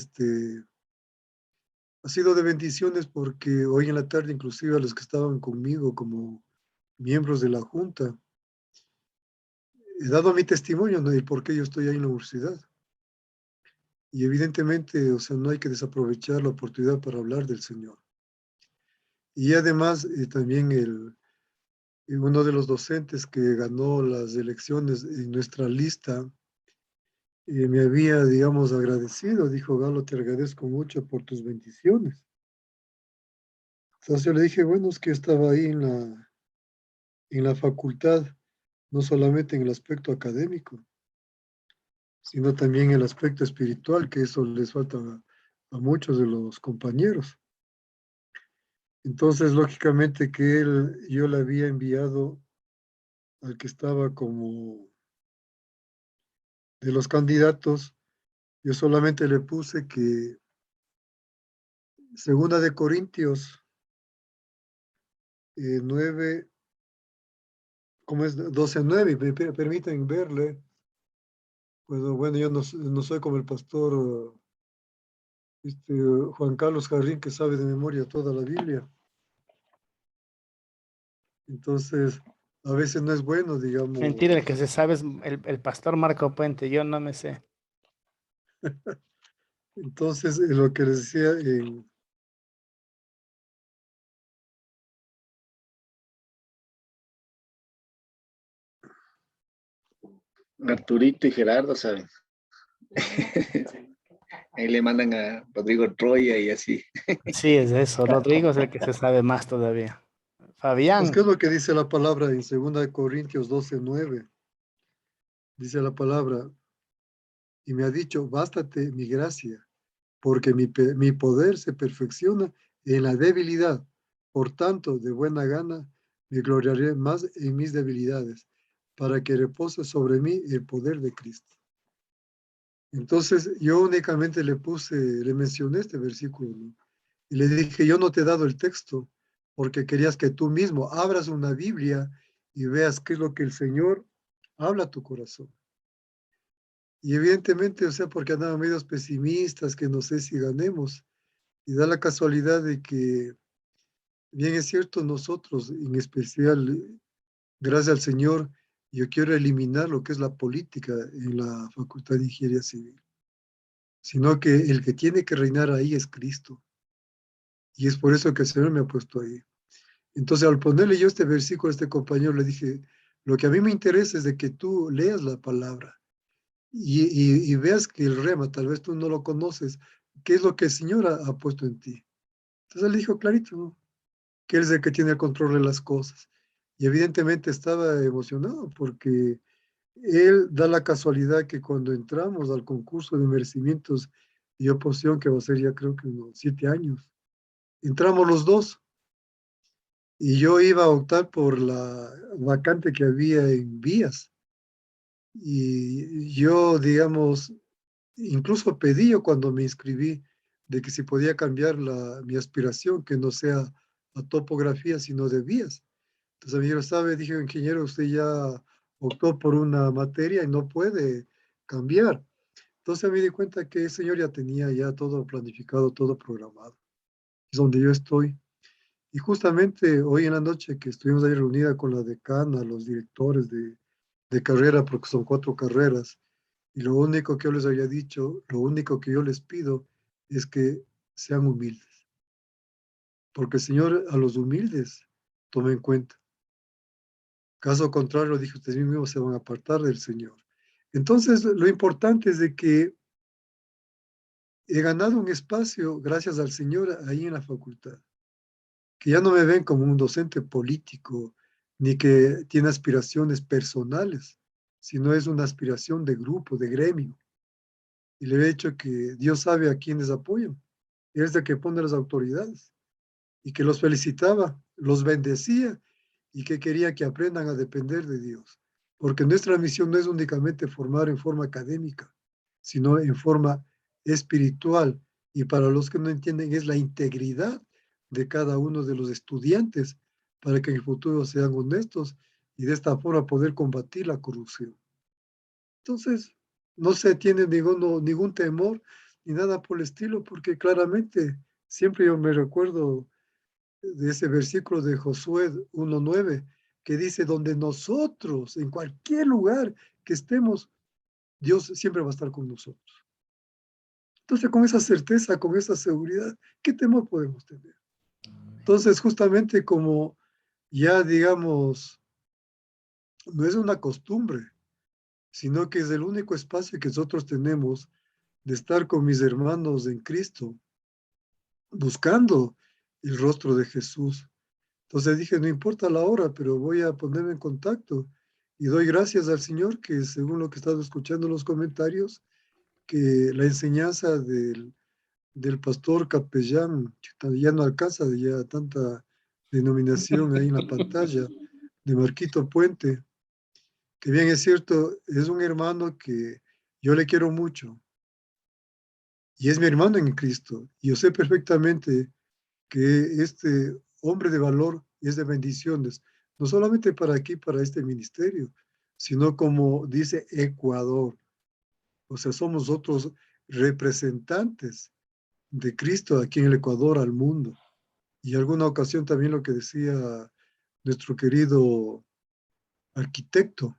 ha sido de bendiciones porque hoy en la tarde, inclusive a los que estaban conmigo como miembros de la junta, he dado mi testimonio, ¿no? Y por qué yo estoy ahí en la universidad. Y evidentemente, o sea, no hay que desaprovechar la oportunidad para hablar del Señor. Y además, también uno de los docentes que ganó las elecciones en nuestra lista, me había, digamos, agradecido. Dijo: Galo, te agradezco mucho por tus bendiciones. Entonces yo le dije, bueno, es que estaba ahí en la facultad, no solamente en el aspecto académico, sino también en el aspecto espiritual, que eso les falta a muchos de los compañeros. Entonces, lógicamente que yo le había enviado al que estaba como de los candidatos, yo solamente le puse que Segunda de Corintios 9, ¿cómo es? 12:9, me permiten verle. Pues bueno, yo no soy como el pastor Juan Carlos Jarrín, que sabe de memoria toda la Biblia. Entonces, a veces no es bueno, digamos. Mentira, el que se sabe es el pastor Marco Puente, yo no me sé. Entonces, lo que les decía, Arturito y Gerardo, ¿saben? Ahí le mandan a Rodrigo Troya y así. Sí, es eso. Rodrigo es el que se sabe más todavía. pues, Fabián. ¿qué es lo que dice la palabra en 2 Corintios 12:9? Dice la palabra, y me ha dicho, bástate mi gracia, porque mi poder se perfecciona en la debilidad. Por tanto, de buena gana, me gloriaré más en mis debilidades, para que repose sobre mí el poder de Cristo. Entonces, yo únicamente le mencioné este versículo, ¿no? Y le dije, yo no te he dado el texto, porque querías que tú mismo abras una Biblia y veas qué es lo que el Señor habla a tu corazón. Y evidentemente, o sea, porque andaban medios pesimistas, que no sé si ganemos. Y da la casualidad de que, bien es cierto, nosotros, en especial, gracias al Señor, yo quiero eliminar lo que es la política en la Facultad de Ingeniería Civil, sino que el que tiene que reinar ahí es Cristo. Y es por eso que el Señor me ha puesto ahí. Entonces, al ponerle yo este versículo a este compañero, le dije, lo que a mí me interesa es de que tú leas la palabra y veas que el rema, tal vez tú no lo conoces, qué es lo que el Señor ha puesto en ti. Entonces él dijo clarito, ¿no? Que él es el que tiene el control de las cosas. Y evidentemente estaba emocionado porque él da la casualidad que cuando entramos al concurso de merecimientos y oposición, que va a ser ya creo que unos 7 años, entramos los dos. Y yo iba a optar por la vacante que había en vías. Y yo, digamos, incluso pedí yo cuando me inscribí de que si podía cambiar mi aspiración, que no sea a topografía, sino de vías. Entonces a mí yo sabe, dije, ingeniero, usted ya optó por una materia y no puede cambiar. Entonces me di cuenta que el señor ya tenía ya todo planificado, todo programado. Es donde yo estoy. Y justamente hoy en la noche que estuvimos ahí reunida con la decana, los directores de carrera, porque son 4 carreras, y lo único que yo les había dicho, lo único que yo les pido es que sean humildes, porque el Señor a los humildes toma en cuenta. Caso contrario, dije, ustedes mismos se van a apartar del Señor. Entonces, lo importante es de que he ganado un espacio gracias al Señor ahí en la facultad, que ya no me ven como un docente político, ni que tiene aspiraciones personales, sino es una aspiración de grupo, de gremio. Y le he dicho que Dios sabe a quiénes apoyan. Él es el que pone las autoridades. y que los felicitaba, los bendecía y que quería que aprendan a depender de Dios. Porque nuestra misión no es únicamente formar en forma académica, sino en forma espiritual. Y para los que no entienden, es la integridad de cada uno de los estudiantes para que en el futuro sean honestos y de esta forma poder combatir la corrupción. Entonces, no se tiene ningún temor ni nada por el estilo, porque claramente siempre yo me recuerdo de ese versículo de Josué 1:9, que dice, donde nosotros, en cualquier lugar que estemos, Dios siempre va a estar con nosotros. Entonces, con esa certeza, con esa seguridad, ¿qué temor podemos tener? Entonces, justamente como ya, digamos, no es una costumbre, sino que es el único espacio que nosotros tenemos de estar con mis hermanos en Cristo, buscando el rostro de Jesús. Entonces dije, no importa la hora, pero voy a ponerme en contacto. Y doy gracias al Señor que, según lo que he estado escuchando en los comentarios, que la enseñanza del pastor capellán, ya no alcanza ya tanta denominación ahí en la pantalla, de Marquito Puente, que bien es cierto, es un hermano que yo le quiero mucho, y es mi hermano en Cristo, y yo sé perfectamente que este hombre de valor es de bendiciones, no solamente para aquí, para este ministerio, sino como dice Ecuador, o sea, somos otros representantes de Cristo aquí en el Ecuador al mundo. Y alguna ocasión también lo que decía nuestro querido arquitecto,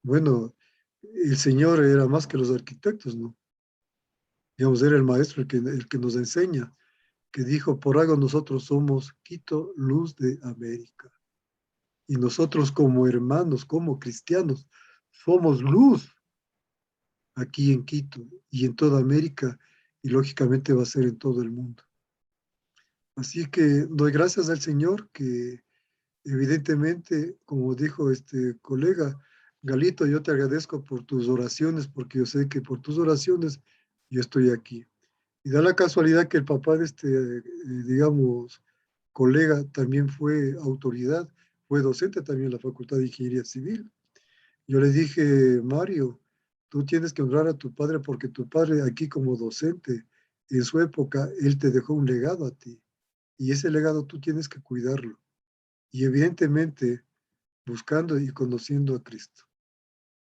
bueno, el Señor era más que los arquitectos, ¿no? Digamos, era el maestro el que nos enseña, que dijo, por algo nosotros somos Quito, luz de América. Y nosotros como hermanos, como cristianos, somos luz aquí en Quito y en toda América, y lógicamente va a ser en todo el mundo. Así que doy gracias al Señor que evidentemente, como dijo este colega, Galito, yo te agradezco por tus oraciones, porque yo sé que por tus oraciones yo estoy aquí. Y da la casualidad que el papá de este, digamos, colega también fue autoridad, fue docente también en la Facultad de Ingeniería Civil. Yo le dije, Mario, tú tienes que honrar a tu padre porque tu padre aquí como docente, en su época, él te dejó un legado a ti. Y ese legado tú tienes que cuidarlo. Y evidentemente, buscando y conociendo a Cristo.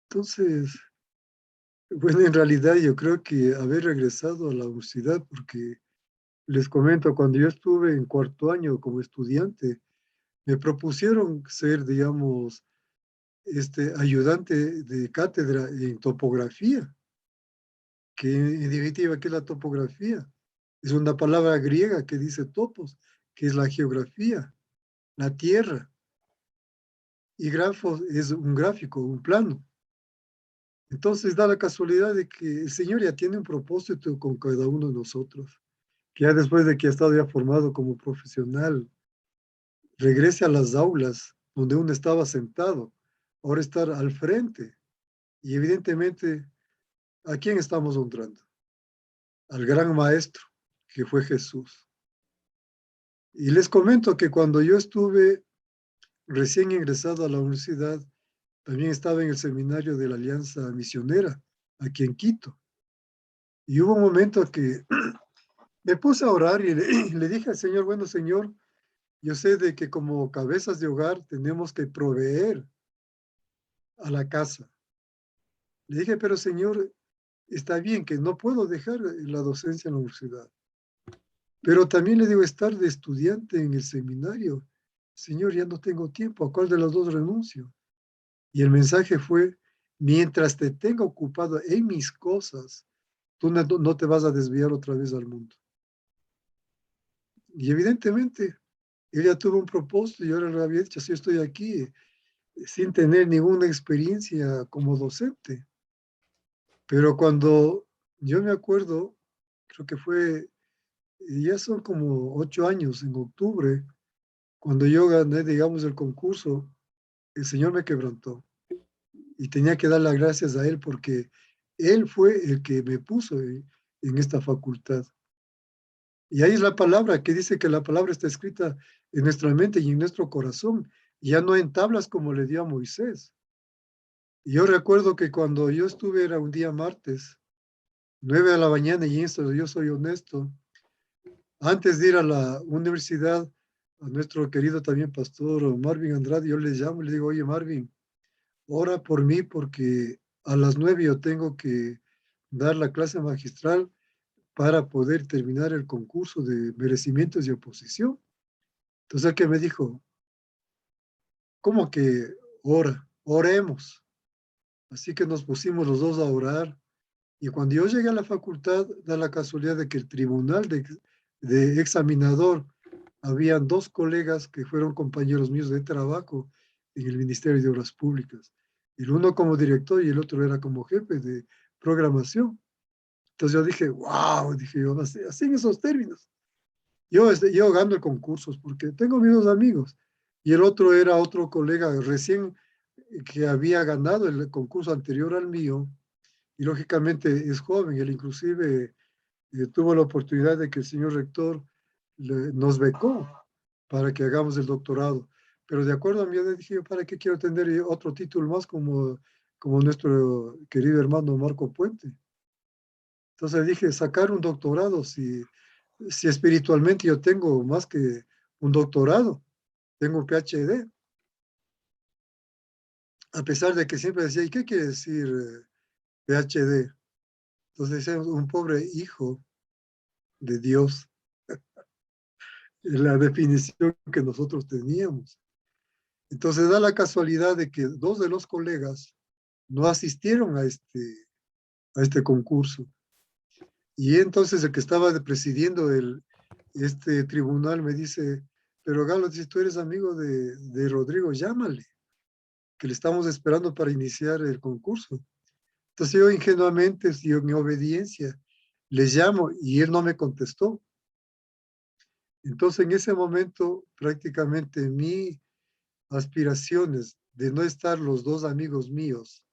Entonces, bueno, en realidad yo creo que haber regresado a la universidad, porque les comento, cuando yo estuve en cuarto año como estudiante, me propusieron ser, digamos, ayudante de cátedra en topografía, que en definitiva, ¿qué es la topografía? Es una palabra griega que dice topos, que es la geografía, la tierra, y grafos es un gráfico, un plano. Entonces da la casualidad de que el Señor ya tiene un propósito con cada uno de nosotros, que ya después de que ha estado ya formado como profesional, regrese a las aulas donde uno estaba sentado, ahora estar al frente. Y evidentemente, ¿a quién estamos honrando? Al gran maestro, que fue Jesús. Y les comento que cuando yo estuve recién ingresado a la universidad, también estaba en el seminario de la Alianza Misionera, aquí en Quito. Y hubo un momento que me puse a orar y le dije al Señor, bueno, Señor, yo sé de que como cabezas de hogar tenemos que proveer a la casa. Le dije, pero Señor, está bien que no puedo dejar la docencia en la universidad. Pero también le digo, estar de estudiante en el seminario, Señor, ya no tengo tiempo, ¿a cuál de los dos renuncio? Y el mensaje fue, mientras te tenga ocupado en mis cosas, tú no te vas a desviar otra vez al mundo. Y evidentemente, ella tuvo un propósito y ahora le había dicho, sí, estoy aquí sin tener ninguna experiencia como docente. Pero cuando yo me acuerdo, creo que fue, ya son como 8 años, en octubre, cuando yo gané, digamos, el concurso, el Señor me quebrantó. Y tenía que dar las gracias a Él porque Él fue el que me puso en esta facultad. Y ahí es la palabra que dice que la palabra está escrita en nuestra mente y en nuestro corazón, ya no en tablas como le dio a Moisés. Y yo recuerdo que cuando yo estuve, era un día martes, 9 de la mañana, y esto yo soy honesto, antes de ir a la universidad, a nuestro querido también pastor Marvin Andrade, yo le llamo y le digo, oye Marvin, ora por mí porque a las 9 yo tengo que dar la clase magistral para poder terminar el concurso de merecimientos y oposición. Entonces, ¿qué me dijo? ¿Cómo que ora? Oremos. Así que nos pusimos los dos a orar. Y cuando yo llegué a la facultad, da la casualidad de que el tribunal de examinador, habían dos colegas que fueron compañeros míos de trabajo en el Ministerio de Obras Públicas. El uno como director y el otro era como jefe de programación. Entonces yo dije, wow, dije yo, así en esos términos. Yo gano concursos porque tengo mis dos amigos. Y el otro era otro colega recién que había ganado el concurso anterior al mío. Y lógicamente es joven. Él inclusive tuvo la oportunidad de que el señor rector nos becó para que hagamos el doctorado. Pero de acuerdo a mí, yo dije, ¿para qué quiero tener otro título más como nuestro querido hermano Marco Puente? Entonces dije, sacar un doctorado, si espiritualmente yo tengo más que un doctorado, tengo un PhD. A pesar de que siempre decía, ¿y qué quiere decir PhD? Entonces decía, un pobre hijo de Dios, la definición que nosotros teníamos. Entonces da la casualidad de que dos de los colegas no asistieron a este concurso. Y entonces el que estaba presidiendo este tribunal me dice, pero Galo, si tú eres amigo de Rodrigo, llámale, que le estamos esperando para iniciar el concurso. Entonces yo ingenuamente, yo, en mi obediencia, le llamo y él no me contestó. Entonces en ese momento prácticamente mis aspiraciones de no estar los dos amigos míos,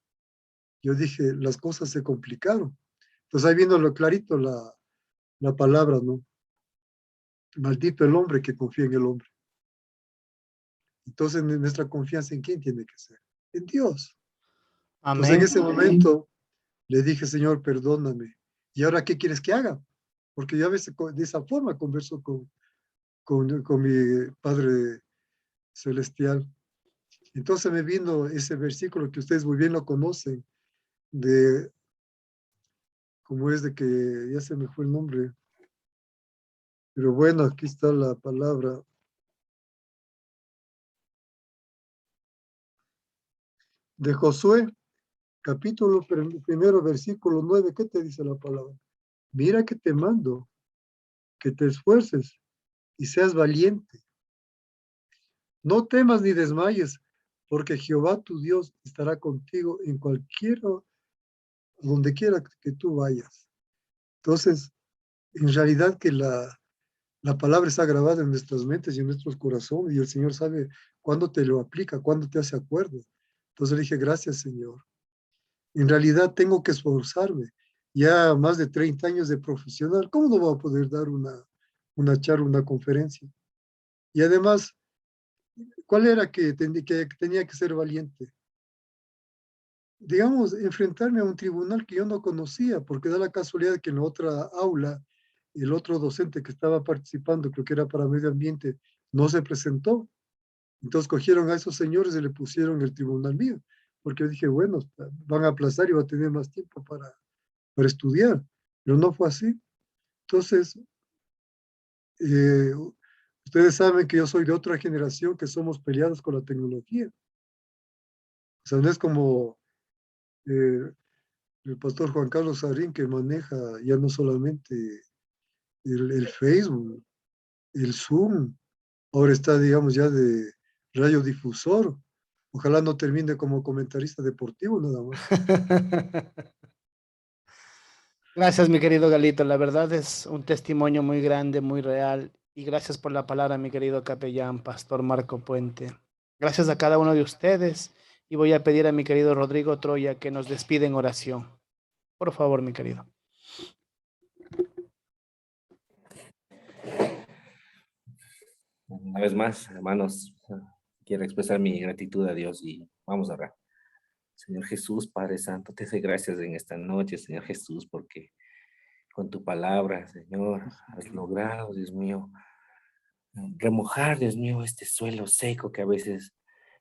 yo dije, las cosas se complicaron. Entonces ahí viendo lo clarito la palabra, ¿no? Maldito el hombre que confía en el hombre. Entonces nuestra confianza, ¿en quién tiene que ser? En Dios. Amén. Entonces en ese momento le dije, Señor, perdóname. ¿Y ahora qué quieres que haga? Porque yo a veces de esa forma converso con mi Padre Celestial. Entonces me vino ese versículo que ustedes muy bien lo conocen, como es de que ya se me fue el nombre. Pero bueno, aquí está la palabra. De Josué, capítulo primero, versículo 9, ¿qué te dice la palabra? Mira que te mando, que te esfuerces y seas valiente. No temas ni desmayes, porque Jehová tu Dios estará contigo en donde quiera que tú vayas. Entonces, en realidad que la palabra está grabada en nuestras mentes y en nuestros corazones y el Señor sabe cuándo te lo aplica, cuándo te hace acuerdo. Entonces le dije, gracias Señor. En realidad tengo que esforzarme. Ya más de 30 años de profesional, ¿cómo no voy a poder dar una charla, una conferencia? Y además, ¿cuál era que tenía que ser valiente? Digamos, enfrentarme a un tribunal que yo no conocía, porque da la casualidad que en la otra aula, el otro docente que estaba participando, creo que era para medio ambiente, no se presentó. Entonces cogieron a esos señores y le pusieron el tribunal mío, porque yo dije, bueno, van a aplazar y va a tener más tiempo para estudiar, pero no fue así. Entonces, ustedes saben que yo soy de otra generación que somos peleados con la tecnología. O sea, no es como el pastor Juan Carlos Sarín que maneja ya no solamente el Facebook, el Zoom, ahora está, digamos, ya de radiodifusor. Ojalá no termine como comentarista deportivo nada más. Gracias, mi querido Galito. La verdad es un testimonio muy grande, muy real. Y gracias por la palabra, mi querido capellán, pastor Marco Puente. Gracias a cada uno de ustedes. Y voy a pedir a mi querido Rodrigo Troya que nos despide en oración. Por favor, mi querido. Una vez más, hermanos, quiero expresar mi gratitud a Dios y vamos a orar. Señor Jesús, Padre Santo, te doy gracias en esta noche, Señor Jesús, porque con tu palabra, Señor, has logrado, Dios mío, remojar, Dios mío, este suelo seco que a veces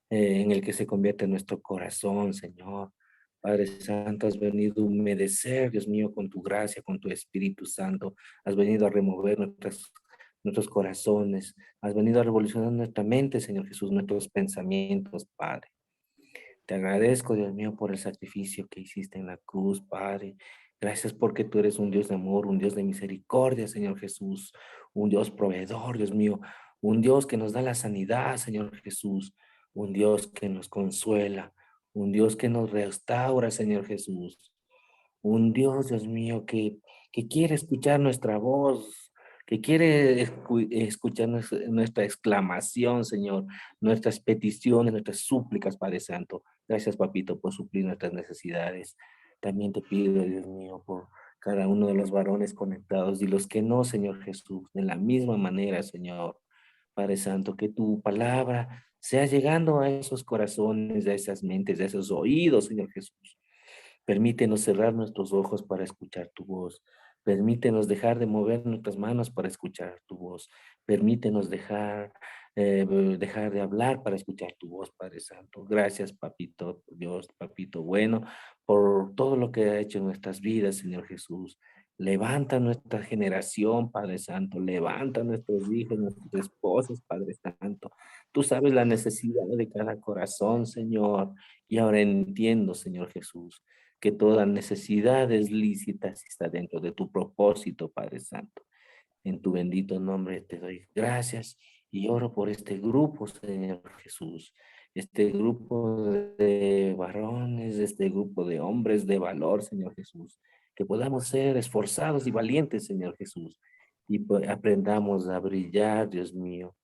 en el que se convierte nuestro corazón, Señor. Padre Santo, has venido a humedecer, Dios mío, con tu gracia, con tu Espíritu Santo. Has venido a remover nuestros corazones. Has venido a revolucionar nuestra mente, Señor Jesús, nuestros pensamientos, Padre. Te agradezco, Dios mío, por el sacrificio que hiciste en la cruz, Padre. Gracias porque tú eres un Dios de amor, un Dios de misericordia, Señor Jesús. Un Dios proveedor, Dios mío. Un Dios que nos da la sanidad, Señor Jesús. Un Dios que nos consuela. Un Dios que nos restaura, Señor Jesús. Un Dios, Dios mío, que quiere escuchar nuestra voz, que quiere escuchar nuestra exclamación, Señor, nuestras peticiones, nuestras súplicas, Padre Santo. Gracias, Papito, por suplir nuestras necesidades. También te pido, Dios mío, por cada uno de los varones conectados y los que no, Señor Jesús, de la misma manera, Señor. Padre Santo, que tu palabra sea llegando a esos corazones, a esas mentes, a esos oídos, Señor Jesús. Permítenos cerrar nuestros ojos para escuchar tu voz. Permítenos dejar de mover nuestras manos para escuchar tu voz. Permítenos dejar de hablar para escuchar tu voz, Padre Santo. Gracias, Papito Dios, Papito bueno, por todo lo que ha hecho en nuestras vidas, Señor Jesús. Levanta nuestra generación, Padre Santo. Levanta a nuestros hijos, nuestros esposos, Padre Santo. Tú sabes la necesidad de cada corazón, Señor. Y ahora entiendo, Señor Jesús, que toda necesidad es lícita si está dentro de tu propósito, Padre Santo. En tu bendito nombre te doy gracias y oro por este grupo, Señor Jesús. Este grupo de varones, este grupo de hombres de valor, Señor Jesús. Que podamos ser esforzados y valientes, Señor Jesús. Y aprendamos a brillar, Dios mío,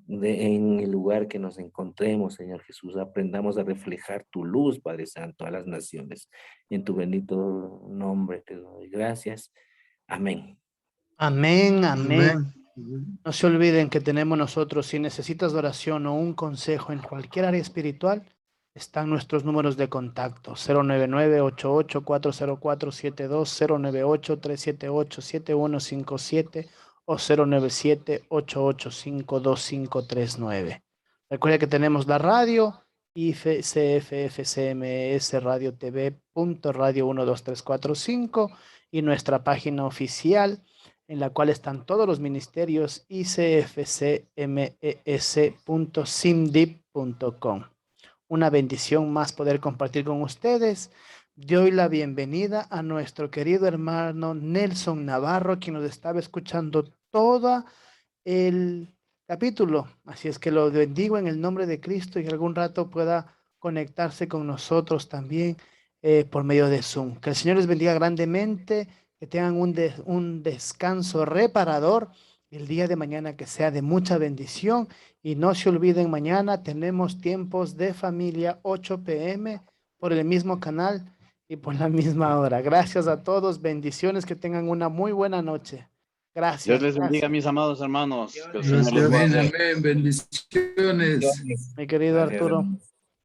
en el lugar que nos encontremos, Señor Jesús. Aprendamos a reflejar tu luz, Padre Santo, a las naciones. En tu bendito nombre te doy gracias. Amén. Amén, amén. No se olviden que tenemos nosotros, si necesitas oración o un consejo en cualquier área espiritual, están nuestros números de contacto: 099-88-404-72, 098-378-7157 o 097-885-2539. Recuerda que tenemos la radio CFFCMS Radio TV .radio 12345 y nuestra página oficial en la cual están todos los ministerios icfcmes.simdip.com. Una bendición más poder compartir con ustedes. Doy la bienvenida a nuestro querido hermano Nelson Navarro, quien nos estaba escuchando todo el capítulo. Así es que lo bendigo en el nombre de Cristo y algún rato pueda conectarse con nosotros también por medio de Zoom. Que el Señor les bendiga grandemente, que tengan un descanso reparador. El día de mañana que sea de mucha bendición. Y no se olviden, mañana tenemos tiempos de familia 8 p.m. por el mismo canal y por la misma hora. Gracias a todos, bendiciones, que tengan una muy buena noche. Gracias. Dios les bendiga, mis amados hermanos. Que el Gracias. Señor los guarde. Amén, bendiciones. Mi querido Arturo.